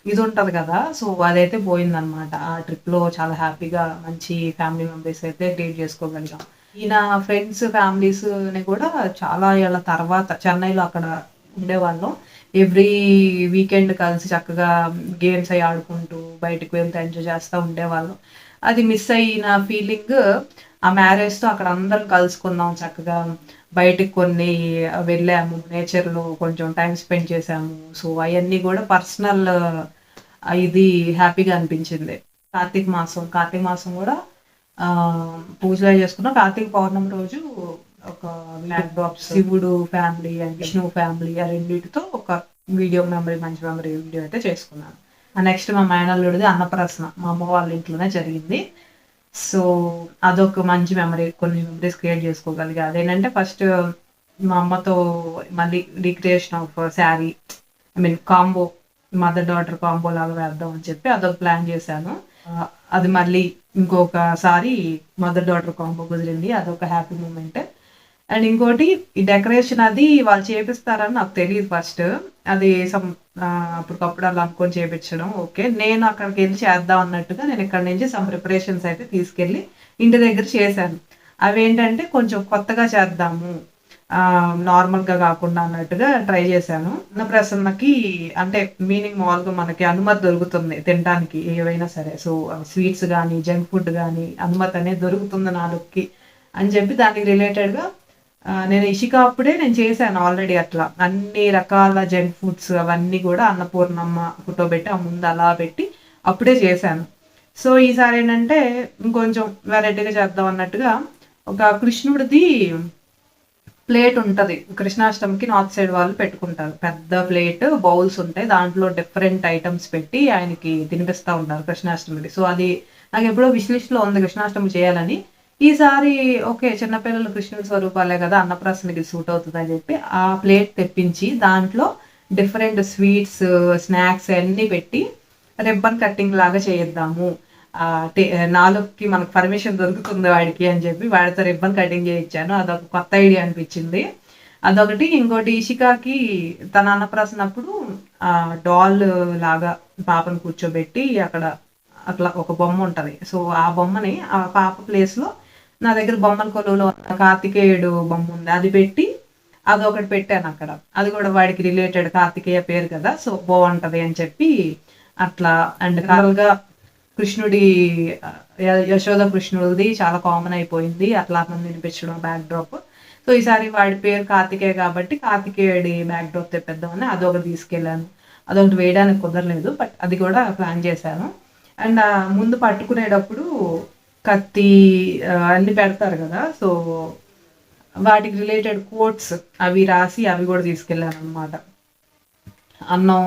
ఇది ఉంటది కదా! సో, అదైతే పోయిందనమాట. ఆ ట్రిప్‌లో చాలా హ్యాపీగా మంచి ఫ్యామిలీ మెంబర్స్ అయితే క్రియేట్ చేసుకోగలిగాం. ఈయన ఫ్రెండ్స్, ఫ్యామిలీస్‌ని కూడా చాలా ఏళ్ల తర్వాత చెన్నైలో అక్కడ ఉండేవాళ్ళం. ఎవ్రీ వీకెండ్ కలిసి చక్కగా గేమ్స్ అయి ఆడుకుంటూ, బయటికి వెళ్తే ఎంజాయ్ చేస్తా ఉండేవాళ్ళం. అది మిస్ అయిన ఫీలింగ్ ఆ మ్యారేజ్‌తో అక్కడ అందరం కలుసుకున్నాం చక్కగా. బయటికి కొన్ని వెళ్ళాము. నేచర్‌లో కొంచెం టైమ్ స్పెండ్ చేశాము. సో, అయన్నీ గూడా పర్సనల్ ఇది హ్యాపీగా అనిపించింది. కార్తీక మాసం గూడా పూజలవి చేసుకున్నాం. కార్తీక పౌర్ణమి రోజు ఒక బ్లాక్ డ్రాప్స్ శివుడు ఫ్యామిలీ అండ్ విష్ణువు ఫ్యామిలీ ఆ రెండిటితో ఒక మంచి మెమరీ వీడియో అయితే చేసుకున్నాను. నెక్స్ట్ మా మేనల్లుడిది అన్నప్రాసన మా అమ్మ వాళ్ళ ఇంట్లోనే జరిగింది. సో, అదొక మంచి మెమరీ. కొన్ని మెమరీస్ క్రియేట్ చేసుకోగలిగా. అదేంటంటే ఫస్ట్ మా అమ్మతో మళ్ళీ recreation of sari combo mother, daughter combo లాగా వేద్దాం అని చెప్పి అదొక ప్లాన్ చేశాను. అది మళ్ళీ ఇంకొకసారి మదర్, డాటర్ కాంబో కుదిరింది. అదొక హ్యాపీ మూమెంట్. అండ్ ఇంకోటి ఈ డెకరేషన్ అది వాళ్ళు చేపిస్తారని నాకు తెలీదు ఫస్ట్. అది అప్పటికప్పుడు అలా అనుకోని చేపిచ్చడం ఓకే. నేను అక్కడికెళ్ళి చేద్దాం అన్నట్టుగా నేను ఇక్కడి నుంచి ప్రిపరేషన్స్ అయితే తీసుకెళ్ళి ఇంటి దగ్గర చేశాను. అవేంటంటే కొంచెం కొత్తగా చేద్దాము. నార్మల్‌గా కాకుండా అన్నట్టుగా ట్రై చేశాను. అన్నప్రసన్నకి అంటే మీనింగ్ మామూలుగా మనకి అనుమతి దొరుకుతుంది తినటానికి ఏవైనా సరే. సో, స్వీట్స్ గానీ, జంక్ ఫుడ్ గానీ అనుమతి అనేది దొరుకుతుంది నాలుకకి అని చెప్పి దానికి రిలేటెడ్‌గా నేను ఇషిక అప్పుడే నేను చేశాను ఆల్రెడీ అట్లా. అన్ని రకాల జంక్ ఫుడ్స్ అవన్నీ గూడా అన్నపూర్ణమ్మ ఫోటో పెట్టి ఆ ముందు అలా పెట్టి అప్పుడే చేశాను. సో, ఈసారి ఏంటంటే ఇంకొంచెం వెరైటీగా చేద్దాం అన్నట్టుగా ఒక కృష్ణుడిది ప్లేట్ ఉంటది. కృష్ణాష్టమికి నార్త్ సైడ్ వాళ్ళు పెట్టుకుంటారు. పెద్ద ప్లేట్, బౌల్స్ ఉంటాయి. దాంట్లో డిఫరెంట్ ఐటెమ్స్ పెట్టి ఆయనకి తినిపిస్తా ఉంటారు కృష్ణాష్టమికి. సో, అది నాకెప్పుడో విష్ లిస్ట్‌లో ఉంది కృష్ణాష్టమి చేయాలని. ఈసారి ఓకే. చిన్న పిల్లలు కృష్ణుడి స్వరూపాలే కదా! అన్నప్రాసనకి సూట్ అవుతదని చెప్పి ఆ ప్లేట్ తెప్పించి దాంట్లో డిఫరెంట్ స్వీట్స్, స్నాక్స్ అన్నీ పెట్టి రిబ్బన్ కటింగ్ లాగా చేయిద్దాము. 4కి మనకు పర్మిషన్ దొరుకుతుంది వాడికి అని చెప్పి వాడితో రిబ్బన్ కటింగ్ చేయించాను. అదొక కొత్త ఐడియా అనిపించింది. అదొకటి. ఇంకోటి ఇషికాకి తన అన్నప్రాసనప్పుడు డాల్ లాగా పాపను కూర్చోబెట్టి అక్కడ అట్లా ఒక బొమ్మ ఉంటది. సో, ఆ బొమ్మని ఆ పాప ప్లేస్‌లో నా దగ్గర బొమ్మల కొలువులో ఉన్న కార్తికేయుడు బొమ్మ ఉంది. అది పెట్టి అదొకటి పెట్టానక్కడ. అది కూడా వాడికి రిలేటెడ్ కార్తికేయ పేరు కదా! సో, బావుంటది అని చెప్పి అట్లా అండ్ జనరల్‌గా కృష్ణుడి యశోద కృష్ణుడిది చాలా కామన్ అయిపోయింది. అట్లా అన్నం తినిపించడం బ్యాక్ డ్రాప్. సో, ఈసారి వాడి పేరు కార్తికేయ కాబట్టి కార్తికేయుడి బ్యాక్ డ్రాప్ తెప్పిద్దామని అదొకటి తీసుకెళ్ళాను. అదొకటి వేయడానికి కుదరలేదు. బట్ అది కూడా ప్లాన్ చేశాను. అండ్ ముందు పట్టుకునేటప్పుడు కత్తి అన్నీ పెడతారు కదా! సో, వాటికి రిలేటెడ్ కోట్స్ అవి రాసి అవి కూడా తీసుకెళ్ళాననమాట. అన్నం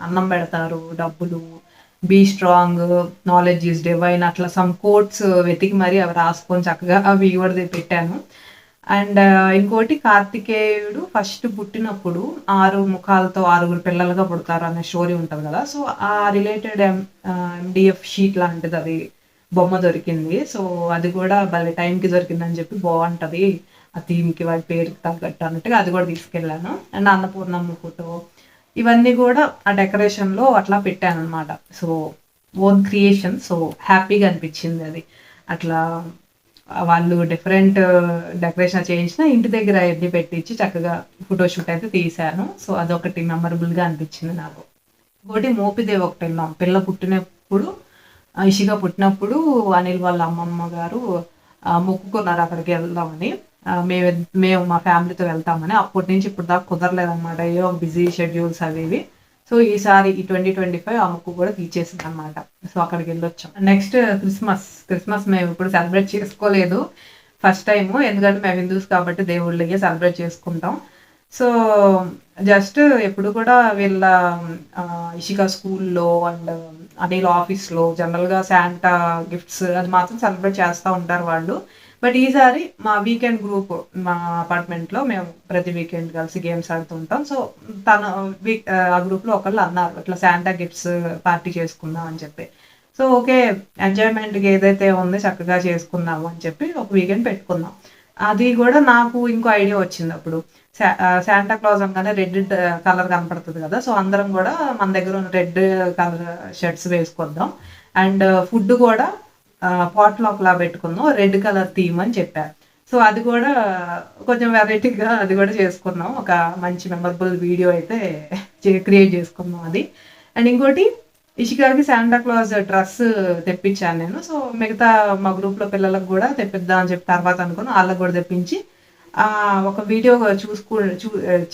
అన్నం పెడతారు, డబ్బులు, be strong, knowledge is divine అట్లా సమ్ కోట్స్ వెతికి మరి అవి రాసుకొని చక్కగా అవి కూడా పెట్టాను. అండ్ ఇంకోటి కార్తికేయుడు ఫస్ట్ పుట్టినప్పుడు 6 ముఖాలతో 6 పిల్లలుగా పుడతారు అనే స్టోరీ ఉంటది కదా! సో, ఆ రిలేటెడ్ ఎండీఎఫ్ షీట్ లాంటిది అది బొమ్మ దొరికింది. సో, అది కూడా భలే టైంకి దొరికిందని చెప్పి బావుంటది. ఆ థీమ్‌కి వాడి పేరుకి తగ్గట్టు అన్నట్టుగా అది కూడా తీసుకెళ్ళాను. అండ్ అన్నపూర్ణమ్మ ఫోటో ఇవన్నీ కూడా ఆ డెకరేషన్‌లో అట్లా పెట్టాననమాట. So, own creation. సో, హ్యాపీగా అనిపించింది అది. అట్లా వాళ్ళు డిఫరెంట్ డెకరేషన్ చేయించిన ఇంటి దగ్గర అయన్నీ పెట్టించి చక్కగా ఫోటోషూట్ అయితే తీశాను. సో, అదొకటి మెమరబుల్‌గా అనిపించింది నాకు. ఇంకోటి మోపిదేవి ఒకటెళ్ళాం. పిల్ల పుట్టినప్పుడు ఇషిక పుట్టినప్పుడు అనిల్ వాళ్ళ అమ్మమ్మ గారు మొక్కుకున్నారు అక్కడికి వెళ్దామని. మేము మా ఫ్యామిలీతో వెళ్తామని. అప్పటి నుంచి ఇప్పటి దాకా కుదరలేదనమాట. ఏవో బిజీ షెడ్యూల్స్ అవి ఇవి. సో, ఈసారి ఈ 2025 ఆ మొక్కు కూడా తీర్చేసిందనమాట. సో, అక్కడికెళ్ళొచ్చాం. Next Christmas. క్రిస్మస్ మేము ఎప్పుడు సెలబ్రేట్ చేసుకోలేదు. First time. ఎందుకంటే మేము హిందూస్ కాబట్టి దేవుళ్ళయ్యే సెలబ్రేట్ చేసుకుంటాం. సో, జస్ట్ ఎప్పుడు కూడా వీళ్ళ ఇషిక స్కూల్లో అండ్ అనిల్ ఆఫీస్‌లో జనరల్‌గా శాంటా గిఫ్ట్స్ అది మాత్రం సెలబ్రేట్ చేస్తా ఉంటారు వాళ్ళు. బట్ ఈసారి మా వీకెండ్ గ్రూప్ మా అపార్ట్మెంట్‌లో మేము ప్రతి వీకెండ్ కలిసి గేమ్స్ ఆడుతూ ఉంటాం. సో, తన ఆ గ్రూప్‌లో ఒకళ్ళు అన్నారు. ఇట్లా శాంటా గిఫ్ట్స్ పార్టీ చేసుకుందాం అని చెప్పి. So, okay. ఎంజాయ్‌మెంట్‌కి ఏదైతే ఉందో చక్కగా చేసుకుందాము అని చెప్పి ఒక వీకెండ్ పెట్టుకున్నాం. అది కూడా నాకు ఇంకో ఐడియా వచ్చిందప్పుడు. శాంటా క్లాస్ అనగానే రెడ్ కలర్ కనపడుతది కదా! సో, అందరం కూడా మన దగ్గర ఉన్న రెడ్ కలర్ షర్ట్స్ వేసుకొద్దాం. అండ్ ఫుడ్ కూడా పాట్‌లాక్‌లా పెట్టుకుందాం. రెడ్ కలర్ థీమ్ అని చెప్పారు. సో, అది కూడా కొంచెం వెరైటీగా అది కూడా చేసుకున్నాం. ఒక మంచి మెమరబుల్ వీడియో అయితే క్రియేట్ చేసుకున్నాం అది. అండ్ ఇంకోటి ఇషికాకి శాంటా క్లాస్ డ్రెస్ తెప్పించాను నేను. సో, మిగతా మా గ్రూప్‌లో పిల్లలకు కూడా తెప్పిద్దాం అని చెప్పి తర్వాత అనుకుని ఆళ్ళకి కూడా తెప్పించి ఒక వీడియో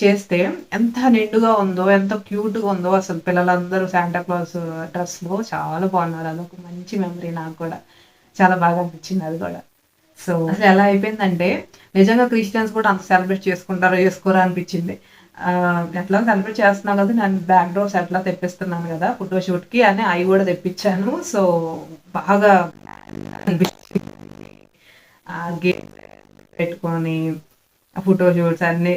చేస్తే ఎంత నిండుగా ఉందో, ఎంత క్యూట్‌గా ఉందో అసలు పిల్లలందరూ శాంటా క్లాస్ డ్రెస్‌లో చాలా బాగున్నారు. అదొక మంచి మెమరీ నాకు కూడా. చాలా బాగా అనిపించింది అది కూడా. సో, అసలు ఎలా అయిపోయిందంటే నిజంగా క్రిస్టియన్స్ కూడా అంత సెలబ్రేట్ చేసుకుంటారో, చేసుకోరా అనిపించింది. ఎట్లాగో సెలబ్రేట్ చేస్తున్నాం కదా! నేను బ్యాక్ డ్రాప్స్ ఎట్లా తెప్పిస్తున్నాను కదా! ఫోటోషూట్‌కి అని అయి కూడా తెప్పించాను. సో, బాగా అనిపించింది. గేమ్ పెట్టుకొని ఆ ఫోటోషూట్స్ అన్నీ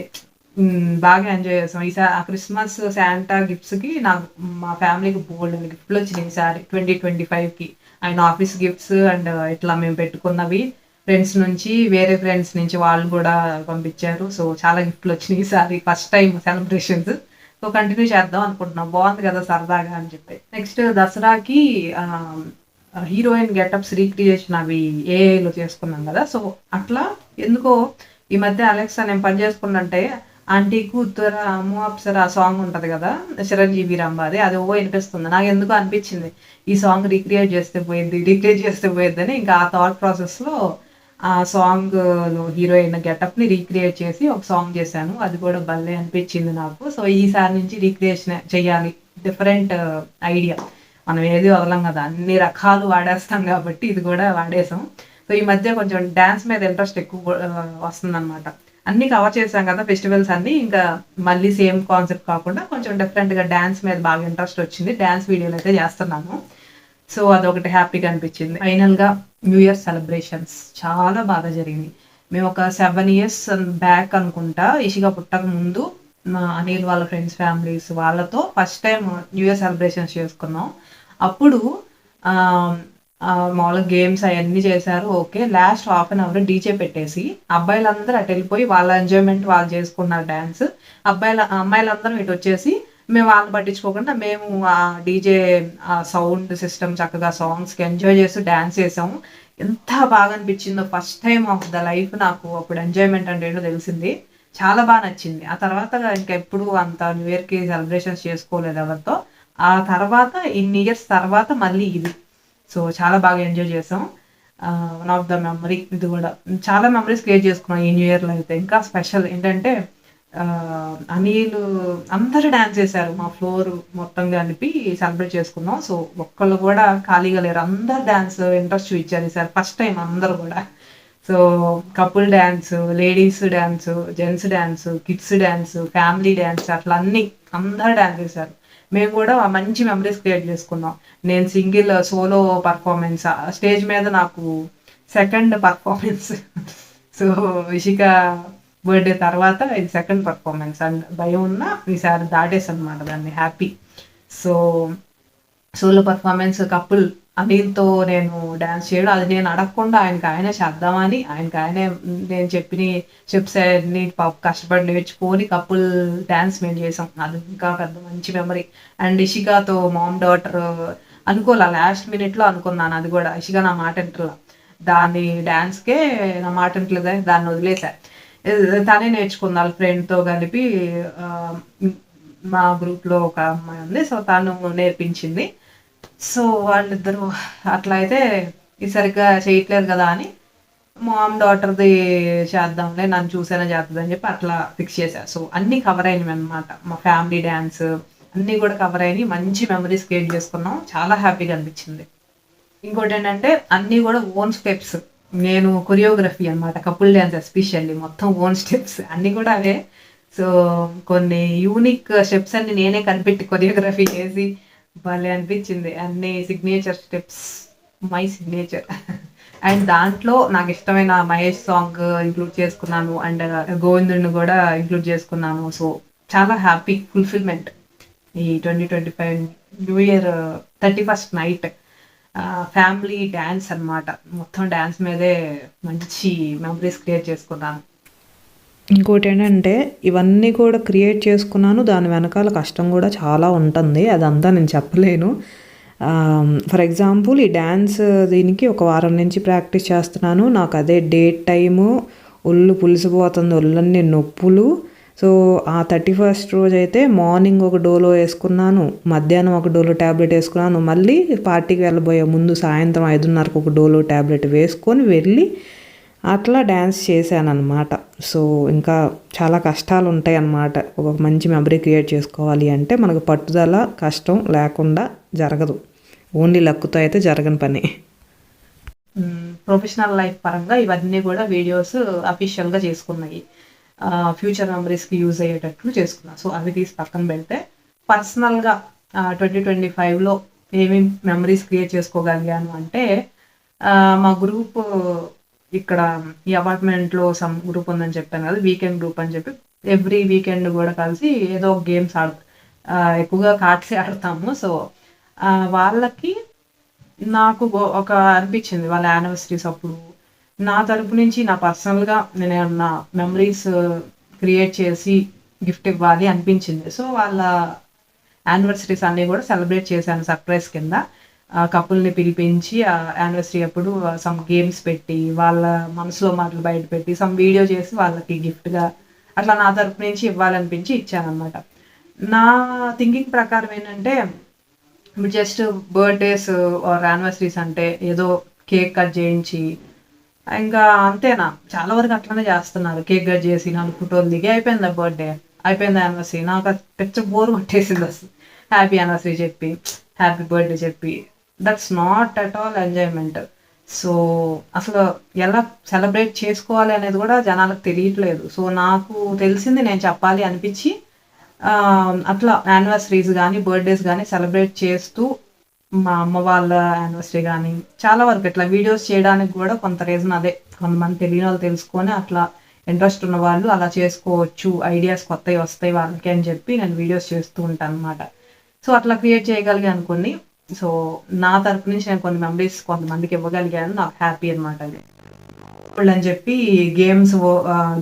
బాగా ఎంజాయ్ చేసాం. ఈసారి ఆ క్రిస్మస్ శాంటా గిఫ్ట్స్‌కి నాకు మా ఫ్యామిలీకి బోలెడన్ని గిఫ్ట్‌లు వచ్చినాయి ఈసారి 2025కి. ఆయన ఆఫీస్ గిఫ్ట్స్ అండ్ ఇట్లా మేము పెట్టుకున్నవి ఫ్రెండ్స్ నుంచి, వేరే ఫ్రెండ్స్ నుంచి వాళ్ళు కూడా పంపించారు. సో, చాలా గిఫ్ట్‌లు వచ్చినాయి ఈసారి first time celebrations. So, continue చేద్దాం అనుకుంటున్నాం. బాగుంది కదా సరదాగా అని చెప్పి. నెక్స్ట్ దసరాకి హీరోయిన్ గెటప్స్ రీక్రియేషన్ అవి ఏఐలో చేసుకున్నాం కదా! సో, అట్లా ఎందుకో ఈ మధ్య అలెక్సా నేను పని చేసుకున్నంటే ఆంటీ కూతుర అమ్మో అప్సర ఆ సాంగ్ ఉంటది కదా! చిరంజీవి రంబాది అది వినిపిస్తుంది. నాకెందుకో అనిపించింది. ఈ సాంగ్ రీక్రియేట్ చేస్తే పోయిద్దని ఇంకా ఆ థాట్ ప్రాసెస్‌లో ఆ సాంగ్‌లో హీరోయిన్ గెటప్‌ని రీక్రియేట్ చేసి ఒక సాంగ్ చేశాను. అది కూడా భలే అనిపించింది నాకు. సో, ఈసారి నుంచి రీక్రియేషన్ చేయాలి. Different idea. మనం ఏది వదలం కదా! అన్ని రకాలు వాడేస్తాం కాబట్టి ఇది కూడా వాడేసాం. సో, ఈ మధ్య కొంచెం డాన్స్ మీద ఇంట్రెస్ట్ ఎక్కువ వస్తుందనమాట. అన్ని కవర్ చేశాం కదా ఫెస్టివల్స్ అన్ని. ఇంకా మళ్ళీ సేమ్ కాన్సెప్ట్ కాకుండా కొంచెం డిఫరెంట్‌గా డాన్స్ మీద బాగా ఇంట్రెస్ట్ వచ్చింది. డాన్స్ వీడియోలు అయితే చేస్తున్నాను. సో అదొకటి హ్యాపీగా అనిపించింది. ఫైనల్‌గా న్యూ ఇయర్ సెలబ్రేషన్స్ చాలా బాగా జరిగినాయి. మేము ఒక 7 ఇయర్స్ బ్యాక్ అనుకుంటా, ఇషిక పుట్టక ముందు మా అనిల్ వాళ్ళ ఫ్రెండ్స్ ఫ్యామిలీస్ వాళ్ళతో first time new year celebrations చేసుకున్నాం. అప్పుడు ఆహ్, మామూలుగా గేమ్స్ అయన్నీ చేశారు. Okay. Last half an hour DJ పెట్టేసి అబ్బాయిలందరూ అటెళ్ళిపోయి వాళ్ళ ఎంజాయ్‌మెంట్ వాళ్ళు చేసుకున్నారు డాన్స్. అమ్మాయిలందరం ఇటొచ్చేసి మేము వాళ్ళని పట్టించుకోకుండా మేము ఆ డీజే సౌండ్ సిస్టమ్ చక్కగా సాంగ్స్‌కి ఎంజాయ్ చేస్తూ డాన్స్ చేసాము. ఎంత బాగా అనిపించిందో, first time of the life నాకు అప్పుడు ఎంజాయ్‌మెంట్ అంటే ఏంటో తెలిసింది. చాలా బా నచ్చింది. ఆ తర్వాత ఇంకెప్పుడు అంత న్యూ ఇయర్‌కి సెలబ్రేషన్స్ చేసుకోలేదు ఎవరితో. ఆ తర్వాత ఇన్ని ఇయర్స్ తర్వాత మళ్ళీ ఇది. సో, చాలా బాగా ఎంజాయ్ చేసాం. వన్ ఆఫ్ ద మెమరీ ఇది గూడా. చాలా మెమరీస్ క్రియేట్ చేసుకున్నాం ఈ న్యూ ఇయర్‌లో అయితే. ఇంకా స్పెషల్ ఏంటంటే అనిలు అందరూ డాన్స్ చేశారు. మా ఫ్లోర్ మొత్తం కలిపి సెలబ్రేట్ చేసుకున్నాం. సో, ఒక్కళ్ళు కూడా ఖాళీగా లేరు. అందరూ డాన్స్ ఇంట్రెస్ట్ చూయించారు ఈసారి ఫస్ట్ టైమ్ అందరూ గూడా. So, couple dance, ladies dance, gents dance, kids dance, family dance అట్లా అన్నీ అందరూ డాన్స్ చేశారు. మేము గూడా మంచి మెమరీస్ క్రియేట్ చేసుకున్నాం. నేను సింగిల్ సోలో పెర్ఫార్మన్స్ స్టేజ్ మీద నాకు second performance. So, Ishika birthday తర్వాత ఇది సెకండ్ పెర్ఫార్మన్స్ అండ్ భయం ఉన్నా ఈసారి దాటేసానన్నమాట దాన్ని happy. So, solo performance couple అనిల్‌తో నేను డాన్స్ చేయడం, అది నేను అడగకుండా ఆయనకి చేద్దామని ఆయనకి నేను చెప్పినయి స్టెప్స్ అయన్నీ పాపం కష్టపడి నేర్చుకొని కపుల్ డాన్స్ మేము చేసాం. అది ఇంకా పెద్ద మంచి మెమరీ. అండ్ ఇషికాతో మామ్ డాటర్ అనుకోలా, లాస్ట్ మినిట్‌లో అనుకున్నాను అది గూడా. ఇషిక నా మాట ఇంటల్ల. దాని డాన్స్‌కే నా మాట ఇంటలేదని దాన్ని వదిలేసా. తనే నేర్చుకుంది ఆళ్ళ ఫ్రెండ్‌తో కలిపి. ఆహ్, మా గ్రూప్‌లో ఒక అమ్మాయి ఉంది. సో, తను నేర్పించింది. సో, వాళ్ళిద్దరూ అట్లా అయితే ఇది సరిగ్గా చేయట్లేదు గదా అని మామ్ డాటర్‌ది చేద్దాంలే, నన్ను చూసైనా చేస్తదని చెప్పి అట్లా ఫిక్స్ చేశా. సో, అన్నీ కవర్ అయినవన్నమాట. మా ఫ్యామిలీ డాన్స్ అన్నీ గూడా కవర్ అయినయి. మంచి మెమరీస్ క్రియేట్ చేసుకున్నాం. చాలా హ్యాపీగా అనిపించింది. ఇంకోటేంటంటే అన్నీ గూడా ఓన్ స్టెప్స్. నేను కొరియోగ్రఫీ అన్నమాట. కపుల్ డాన్స్ ఎస్పెషల్లీ మొత్తం ఓన్ స్టెప్స్ అన్నీ గూడా అవే. సో, కొన్ని యూనిక్ స్టెప్స్ అన్నీ నేనే కనిపెట్టి కొరియోగ్రఫీ చేసి భలే అనిపించింది. అన్ని signature steps, my signature. And దాంట్లో నాకిష్టమైన మహేష్ సాంగ్ ఇంక్లూడ్ చేసుకున్నాను. అండ్ గోవిందుడిని గూడా ఇంక్లూడ్ చేసుకున్నాను. సో, చాలా హ్యాపీ ఫుల్‌ఫిల్‌మెంట్. ఈ 2025 new year 31st night family dance అన్నమాట. మొత్తం డాన్స్ మీదే మంచి మెమరీస్ క్రియేట్ చేసుకున్నాను. ఇంకోటేంటంటే ఇవన్నీ కూడా క్రియేట్ చేసుకున్నాను. దాని వెనకాల కష్టం గూడా చాలా ఉంటుంది. అదంతా నేను చెప్పలేను. ఫర్ ఎగ్జాంపుల్ ఈ డాన్స్ దీనికి ఒక వారం నుంచి ప్రాక్టీస్ చేస్తున్నాను. నాకదే డే టైము ఒళ్ళు పులిసిపోతుంది. ఒళ్ళన్నీ నొప్పులు. సో, ఆ 31st రోజైతే మార్నింగ్ ఒక డోలో యేసుకున్నాను. మధ్యాహ్నం ఒక డోలో టాబ్లెట్ యేసుకున్నాను. మళ్ళీ పార్టీకి వెళ్ళబోయే ముందు సాయంత్రం 5:30కి ఒక డోలో టాబ్లెట్ వేసుకొని వెళ్ళి అట్లా డాన్స్ చేశాననమాట. సో, ఇంకా చాలా కష్టాలుంటాయన్నమాట. ఒక మంచి మెమరీ క్రియేట్ చేసుకోవాలి అంటే మనకు పట్టుదల, కష్టం లేకుండా జరగదు. ఓన్లీ లక్‌తో అయితే జరగని పని. ప్రొఫెషనల్ లైఫ్ పరంగా ఇవన్నీ గూడా వీడియోస్ అఫీషియల్‌గా చేసుకున్నయి. ఫ్యూచర్ మెమరీస్‌కి యూజ్ అయ్యేటట్లు చేసుకున్నా. సో, అవి తీసి పక్కన పెడితే పర్సనల్‌గా 2025లో ఏమేం మెమరీస్ క్రియేట్ చేసుకోగలిగాను అంటే మా గ్రూపు ఇక్కడ ఈ అపార్ట్మెంట్‌లో సమ్ గ్రూప్ ఉందని చెప్పాను కదా! వీకెండ్ గ్రూప్ అని చెప్పి ఎవ్రీ వీకెండ్ గూడా కలిసి ఏదో ఒక గేమ్స్ ఎక్కువగా కార్డ్సే ఆడతాము. సో, వాళ్ళకి నాకు ఒక అనిపించింది వాళ్ళ యానివర్సరీస్ అప్పుడు నా తరపు నుంచి నా పర్సనల్‌గా నేనేమన్నా మెమరీస్ క్రియేట్ చేసి గిఫ్ట్ ఇవ్వాలి అనిపించింది. సో, వాళ్ళ యానివర్సరీస్ అన్నీ గూడా సెలబ్రేట్ చేశాను సర్ప్రైజ్ కింద. కపుల్‌ని పిలిపించి యానివర్సరీ అప్పుడు సమ్ గేమ్స్ పెట్టి, వాళ్ళ మనసులో మాటలు బయట పెట్టి, సమ్ వీడియో చేసి వాళ్ళకి గిఫ్ట్‌గా అట్లా నా తరపు నుంచి ఇవ్వాలనిపించి ఇచ్చాననమాట. నా థింకింగ్ ప్రకారం ఏంటంటే, ఇప్పుడు జస్ట్ బర్త్‌డేస్ ఆర్ యానివర్సరీస్ అంటే ఏదో కేక్ కట్ చేయించి, ఇంకా అంతేనా? చాలా వరకు అట్లనే చేస్తున్నారు. కేక్ కట్ చేసి 4 ఫోటోలు దిగి అయిపోయిందా బర్త్‌డే, అయిపోయిందా యానివర్సరీ. నాకది పిచ్చ బోర్ కొట్టేసిందసలు. హ్యాపీ యానివర్సరీ చెప్పి, హ్యాపీ బర్త్‌డే చెప్పి. That's not at all enjoyment. So అసలు ఎలా సెలబ్రేట్ చేసుకోవాలి అనేది కూడా జనాలకు తెలియట్లేదు. సో నాకు తెలిసింది నేను చెప్పాలి అనిపించి అట్లా యానివర్సరీస్ కానీ బర్త్డేస్ కానీ సెలబ్రేట్ చేస్తూ మా అమ్మ వాళ్ళ యానివర్సరీ కానీ చాలా వరకు ఇట్లా వీడియోస్ చేయడానికి కూడా కొంత రీజన్ అదే. కొంతమంది తెలియని వాళ్ళు తెలుసుకొని అట్లా ఇంట్రెస్ట్ ఉన్న వాళ్ళు అలా చేసుకోవచ్చు, ఐడియాస్ కొత్తవి వస్తాయి వాళ్ళకి అని చెప్పి నేను వీడియోస్ చేస్తూ ఉంటాను అనమాట. సో అట్లా క్రియేట్ చేయగలిగాను కొన్ని. సో నా తరపు నుంచి నేను కొన్ని మెమరీస్ కొంతమందికి ఇవ్వగలిగాను, నాకు హ్యాపీ అనమాట అది. అని చెప్పి గేమ్స్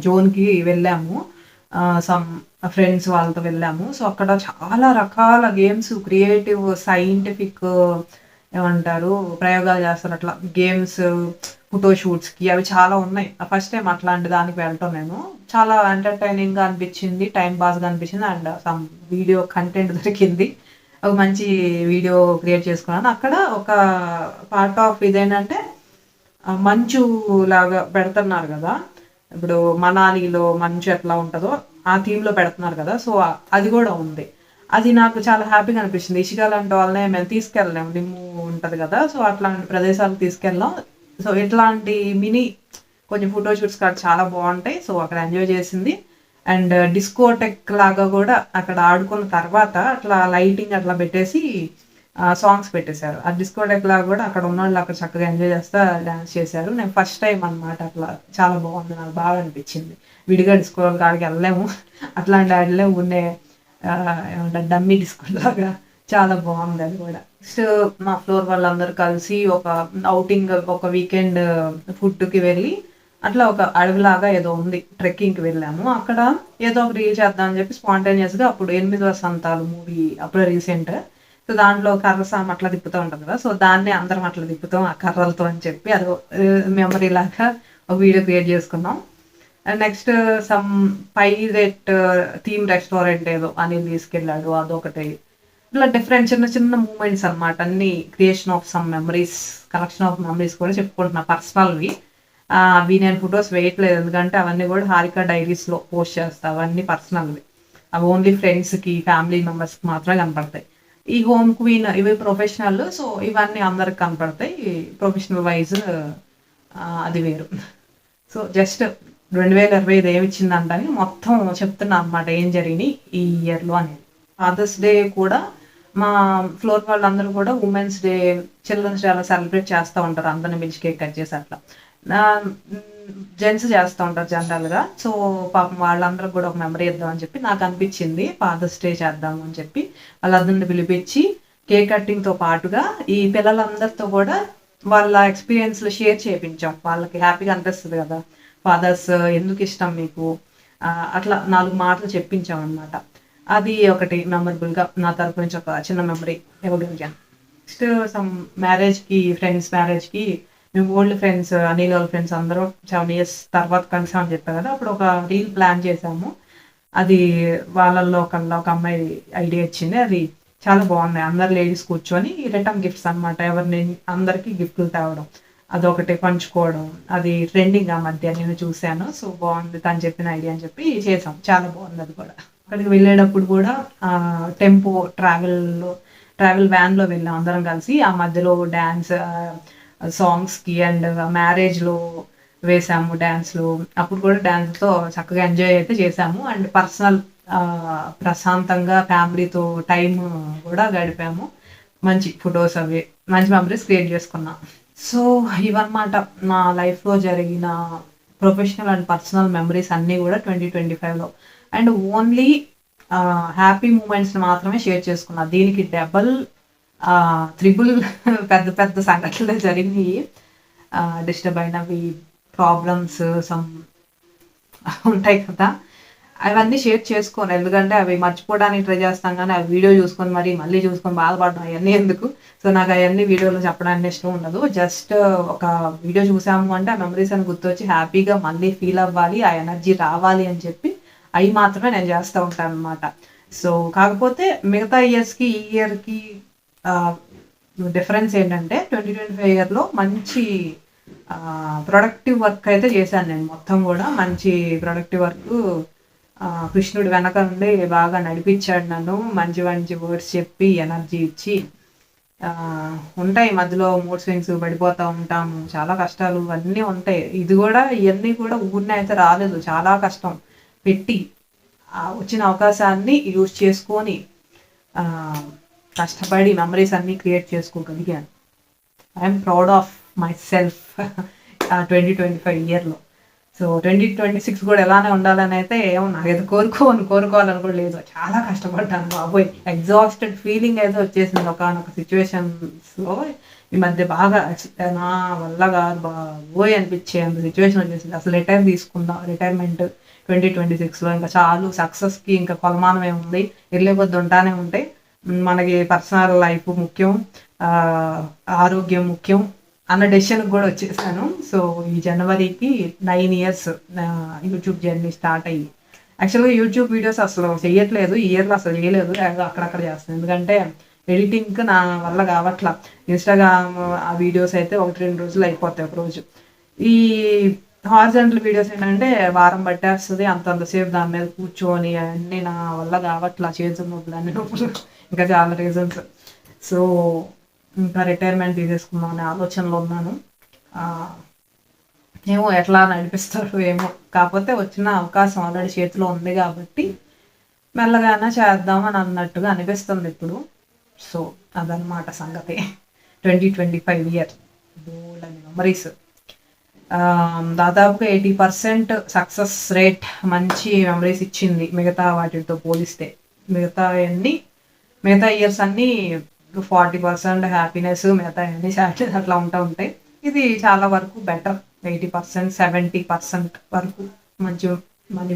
జోన్కి వెళ్ళాము, సమ్ ఫ్రెండ్స్ వాళ్ళతో వెళ్ళాము. సో అక్కడ చాలా రకాల గేమ్స్, క్రియేటివ్, సైంటిఫిక్ ఏమంటారు ప్రయోగాలు చేస్తారు. అట్లా గేమ్స్, ఫోటోషూట్స్కి అవి చాలా ఉన్నాయి. ఫస్ట్ టైం అట్లాంటి దానికి వెళ్ళటం నేను. చాలా ఎంటర్టైనింగ్గా అనిపించింది, టైం పాస్గా అనిపించింది, అండ్ సమ్ వీడియో కంటెంట్ దొరికింది. ఒక మంచి వీడియో క్రియేట్ చేసుకున్నాను. అక్కడ ఒక పార్ట్ ఆఫ్ ఇదేంటంటే మంచు లాగా పెడుతున్నారు కదా, ఇప్పుడు మనాలిలో మంచు ఎట్లా ఉంటుందో ఆ థీమ్లో పెడుతున్నారు కదా. సో అది కూడా ఉంది. అది నాకు చాలా హ్యాపీగా అనిపించింది. ఇషిక లాంటి వాళ్ళనే మేము తీసుకెళ్ళలేము, దిమ్ము ఉంటుంది కదా, సో అట్లాంటి ప్రదేశాలకు తీసుకెళ్ళాం. సో ఇట్లాంటి మినీ కొంచెం ఫోటోషూట్స్ కాదు చాలా బాగుంటాయి. సో అక్కడ ఎంజాయ్ చేసింది. అండ్ డిస్కోటెక్ లాగా కూడా అక్కడ ఆడుకున్న తర్వాత అట్లా లైటింగ్ అట్లా పెట్టేసి సాంగ్స్ పెట్టేశారు. ఆ డిస్కోటెక్ లాగా కూడా అక్కడ ఉన్న వాళ్ళు అక్కడ చక్కగా ఎంజాయ్ చేస్తా డ్యాన్స్ చేశారు. నేను ఫస్ట్ టైం అనమాట అట్లా, చాలా బాగుంది, నాకు బాగా అనిపించింది. విడిగా డిస్కో కాడికి వెళ్ళలేము, అట్లాంటి వాటిలో ఉండే ఏమంటారు డమ్మీ డిస్కో లాగా చాలా బాగుంది అది కూడా. నెక్స్ట్ మా ఫ్లోర్ వాళ్ళందరూ కలిసి ఒక అవుటింగ్, ఒక వీకెండ్ ఫుడ్కి వెళ్ళి అట్లా ఒక అడవిలాగా ఏదో ఉంది, ట్రెక్కింగ్కి వెళ్ళాము. అక్కడ ఏదో ఒక రీల్ చేద్దాం అని చెప్పి స్పాంటేనియస్గా అప్పుడు 8 వసంతాలు మూవీ అప్పుడే రీసెంట్. సో దాంట్లో కర్ర సామ్ అట్లా తిప్పుతూ ఉంటుంది కదా, సో దాన్ని అందరం అట్లా తిప్పుతాం ఆ కర్రలతో అని చెప్పి అది మెమరీ లాగా ఒక వీడియో క్రియేట్ చేసుకున్నాం. And next some parrot theme restaurant ఏదో అనిల్ తీసుకెళ్ళాడు, అదొకటి. ఇట్లా డిఫరెంట్ చిన్న చిన్న మూమెంట్స్ అనమాట, అన్ని creation of some memories, collection of memories కూడా చెప్పుకుంటున్నా పర్సనల్వి. అవి నేను ఫొటోస్ వేయట్లేదు, ఎందుకంటే అవన్నీ కూడా హారిక డైరీస్లో పోస్ట్ చేస్తా. అవన్నీ పర్సనల్వి, అవి ఓన్లీ ఫ్రెండ్స్కి, ఫ్యామిలీ మెంబర్స్కి మాత్రమే కనపడతాయి. ఈ హోమ్ క్వీన్ ఇవి ప్రొఫెషనల్, సో ఇవన్నీ అందరికి కనపడతాయి. ప్రొఫెషనల్ వైజ్ అది వేరు. సో జస్ట్ 2025 ఏమి ఇచ్చిందంటని మొత్తం చెప్తున్నా అనమాట ఏం జరిగినాయి ఈ ఇయర్లో అనేది. ఫాదర్స్ డే కూడా మా ఫ్లోర్ వాళ్ళందరూ కూడా ఉమెన్స్ డే, చిల్డ్రన్స్ డే అలా సెలబ్రేట్ చేస్తూ ఉంటారు, అందరిని పిలిచి కేక్ కట్ చేసి అట్లా. జెంట్స్ చేస్తూ ఉంటారు జనరల్గా. సో పాపం వాళ్ళందరూ కూడా ఒక మెమరీ ఇద్దామని చెప్పి నాకు అనిపించింది ఫాదర్స్ డే చేద్దాము అని చెప్పి వాళ్ళందరిని పిలిపించి కేక్ కటింగ్తో పాటుగా ఈ పిల్లలందరితో కూడా వాళ్ళ ఎక్స్పీరియన్స్లు షేర్ చేయించాం. వాళ్ళకి హ్యాపీగా అనిపిస్తుంది కదా, ఫాదర్స్ ఎందుకు ఇష్టం మీకు, అట్లా 4 మాటలు చెప్పించాం అనమాట. అది ఒకటి మెమరబుల్గా నా తరపు నుంచి ఒక చిన్న మెమరీ ఇవ్వగలిగాను. నెక్స్ట్ సమ్ మ్యారేజ్కి, ఫ్రెండ్స్ మ్యారేజ్కి మేము ఓల్డ్ ఫ్రెండ్స్, అనిల్ వాళ్ళ ఫ్రెండ్స్ అందరం 7 years తర్వాత కలిసామని చెప్పాను కదా, అప్పుడు ఒక రీల్ ప్లాన్ చేసాము. అది వాళ్ళల్లో ఒక అమ్మాయి ఐడియా ఇచ్చింది, అది చాలా బాగుంది. అందరు లేడీస్ కూర్చొని రిటర్న్ గిఫ్ట్స్ అనమాట, ఎవరిని అందరికీ గిఫ్ట్లు తేవడం, అదొకటి పంచుకోవడం. అది ట్రెండింగ్ ఆ మధ్య నేను చూశాను. సో బాగుంది తను చెప్పిన ఐడియా అని చెప్పి చేసాం, చాలా బాగుంది అది కూడా. అక్కడికి వెళ్ళేటప్పుడు కూడా టెంపో ట్రావెల్ వ్యాన్లో వెళ్ళాం అందరం కలిసి. ఆ మధ్యలో డ్యాన్స్ సాంగ్స్కి అండ్ మ్యారేజ్లో వేసాము డ్యాన్స్లు, అప్పుడు కూడా డ్యాన్స్తో చక్కగా ఎంజాయ్ అయితే చేసాము. అండ్ పర్సనల్ ప్రశాంతంగా ఫ్యామిలీతో టైం కూడా గడిపాము. మంచి ఫొటోస్ అవి మంచి మెమరీస్ క్రియేట్ చేసుకున్నాం. సో ఇవన్నమాట నా లైఫ్లో జరిగిన ప్రొఫెషనల్ అండ్ పర్సనల్ మెమరీస్ అన్నీ కూడా 2025లో. అండ్ ఓన్లీ హ్యాపీ మూమెంట్స్ని మాత్రమే షేర్ చేసుకున్నా. దీనికి డబల్ త్రిబుల్ పెద్ద పెద్ద సంఘటనలు జరిగినాయి, డిస్టర్బ్ అయినవి, ప్రాబ్లమ్స్ సమ్ ఉంటాయి కదా, అవన్నీ షేర్ చేసుకోను. ఎందుకంటే అవి మర్చిపోవడానికి ట్రై చేస్తాం, కానీ ఆ వీడియో చూసుకొని మళ్ళీ చూసుకొని బాధపడడం అవన్నీ ఎందుకు. సో నాకు అవన్నీ వీడియోలో చెప్పడానికి ఇష్టం ఉండదు. జస్ట్ ఒక వీడియో చూసాము అంటే ఆ మెమరీస్ అని గుర్తొచ్చి హ్యాపీగా మళ్ళీ ఫీల్ అవ్వాలి, ఆ ఎనర్జీ రావాలి అని చెప్పి అవి మాత్రమే నేను చేస్తూ ఉంటాను అనమాట. సో కాకపోతే మిగతా ఇయర్స్కి ఈ ఇయర్కి డిఫరెన్స్ ఏంటంటే 2025 ఇయర్లో మంచి ప్రొడక్టివ్ వర్క్ అయితే చేశాను నేను. మొత్తం కూడా మంచి ప్రొడక్టివ్ వర్క్, కృష్ణుడు వెనక నుండి బాగా నడిపించాడు నన్ను, మంచి మంచి వర్డ్స్ చెప్పి ఎనర్జీ ఇచ్చి ఉంటాయి మధ్యలో మూడ్ స్వింగ్స్, పడిపోతూ ఉంటాము, చాలా కష్టాలు అన్నీ ఉంటాయి. ఇది కూడా ఇవన్నీ కూడా ఊరినే అయితే రాలేదు, చాలా కష్టం పెట్టి వచ్చిన అవకాశాన్ని యూజ్ చేసుకొని కష్టపడి మెమరీస్ అన్నీ క్రియేట్ చేసుకోగలిగాను. I'm proud of myself 2025 ఇయర్లో. సో 2026 కూడా ఎలానే ఉండాలని అయితే ఏమో నాకైతే కోరుకోవాలని కూడా లేదు. చాలా కష్టపడ్డాను బాబోయ్, ఎగ్జాస్టెడ్ ఫీలింగ్ అయితే వచ్చేసింది ఒకనొక సిచ్యువేషన్స్లో. ఈ మధ్య బాగా నా వల్ల కాదు బాబోయ్ అనిపించే అంత సిచ్యువేషన్ వచ్చేసింది. అసలు రిటైర్మెంట్ 2026లో ఇంకా చాలు, సక్సెస్కి ఇంకా కొలమానం ఏముంది, వెళ్ళే కొద్ది ఉంటానే ఉంటాయి. మనకి పర్సనల్ లైఫ్ ముఖ్యం, ఆరోగ్యం ముఖ్యం అన్న డెసిషన్కి కూడా వచ్చేసాను. సో ఈ జనవరికి 9 years యూట్యూబ్ జర్నీ స్టార్ట్ అయ్యి. యాక్చువల్గా యూట్యూబ్ వీడియోస్ అసలు చేయట్లేదు, ఈ ఇయర్లో అసలు చేయలేదు, అక్కడక్కడ చేస్తాను. ఎందుకంటే ఎడిటింగ్ నా వల్ల కావట్లా. ఇన్స్టాగ్రామ్ ఆ వీడియోస్ అయితే 1-2 రోజులు అయిపోతాయి ఒక రోజు. ఈ హారిజాంటల్ వీడియోస్ ఏంటంటే వారం పట్టేస్తుంది, అంతసేపు దాని మీద కూర్చొని అన్నీ నా వల్ల కావట్లా, చేతులు నొప్పులు అన్ని నొప్పులు, ఇంకా చాలా రీజన్స్. సో ఇంకా రిటైర్మెంట్ తీసేసుకుందాం అనే ఆలోచనలో ఉన్నాను. ఏమో ఎట్లా నడిపిస్తాడు ఏమో, కాకపోతే వచ్చిన అవకాశం ఆల్రెడీ చేతిలో ఉంది కాబట్టి మెల్లగానే చేద్దామని అన్నట్టుగా అనిపిస్తుంది ఇప్పుడు. సో అదనమాట సంగతి. 2025 ఇయర్ బోల్డని మెమరీస్, దాదాపుగా 80% సక్సెస్ రేట్, మంచి మెమరీస్ ఇచ్చింది మిగతా వాటితో పోలిస్తే. మిగతా ఇయర్స్ అన్నీ 40% హ్యాపీనెస్, మిగతా అన్ని సాడ్నెస్ అట్లా ఉంటాయి. ఇది చాలా వరకు బెటర్, 80%, 70% వరకు మంచి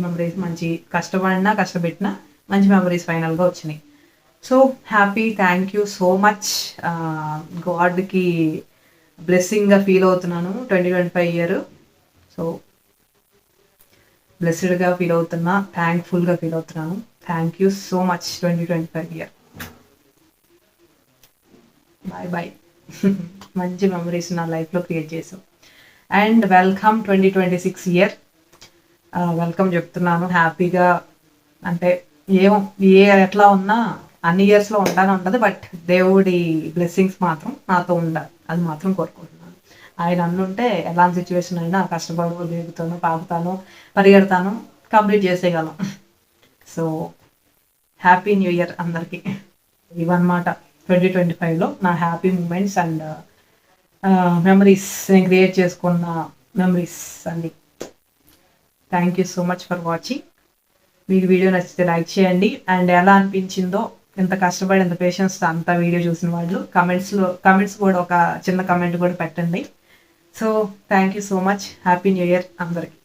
మెమరీస్, మంచి కష్టపెట్టినా మంచి మెమరీస్ ఫైనల్గా వచ్చినాయి. So happy, thank you so much. గాడ్కి బ్లెస్సింగ్గా ఫీల్ అవుతున్నాను 2025 ఇయర్. సో బ్లెస్డ్గా ఫీల్ అవుతున్నా, థ్యాంక్ఫుల్గా ఫీల్ అవుతున్నాను. Thank you so much 2025 year. Bye. మంచి మెమరీస్ నా లైఫ్లో క్రియేట్ చేసాం. And welcome 2026 year. వెల్కమ్ చెప్తున్నాను హ్యాపీగా. అంటే ఎట్లా ఉన్నా అన్ని ఇయర్స్లో ఉంటానే ఉంటుంది, బట్ దేవుడి బ్లెస్సింగ్స్ మాత్రం నాతో ఉండాలి, అది మాత్రం కోరుకుంటున్నాను. ఆయన అన్నుంటే ఎలాంటి సిచ్యువేషన్ అయినా కష్టపడు, దిగుతాను, పాకుతాను, పరిగెడతాను, కంప్లీట్ చేసేయగలం. సో హ్యాపీ న్యూ ఇయర్ అందరికీ. ఇవన్నమాట 2025లో నా హ్యాపీ మూమెంట్స్ అండ్ మెమరీస్, నేను క్రియేట్ చేసుకున్న మెమరీస్ అన్నీ. Thank you so much for watching. మీకు వీడియో నచ్చితే లైక్ చేయండి. అండ్ ఎలా అనిపించిందో, ఎంత కష్టపడి ఎంత పేషెన్స్ అంత వీడియో చూసిన వాళ్ళు కమెంట్స్ కూడా ఒక చిన్న కమెంట్ కూడా పెట్టండి. So thank you so much. Happy new year అందరికీ.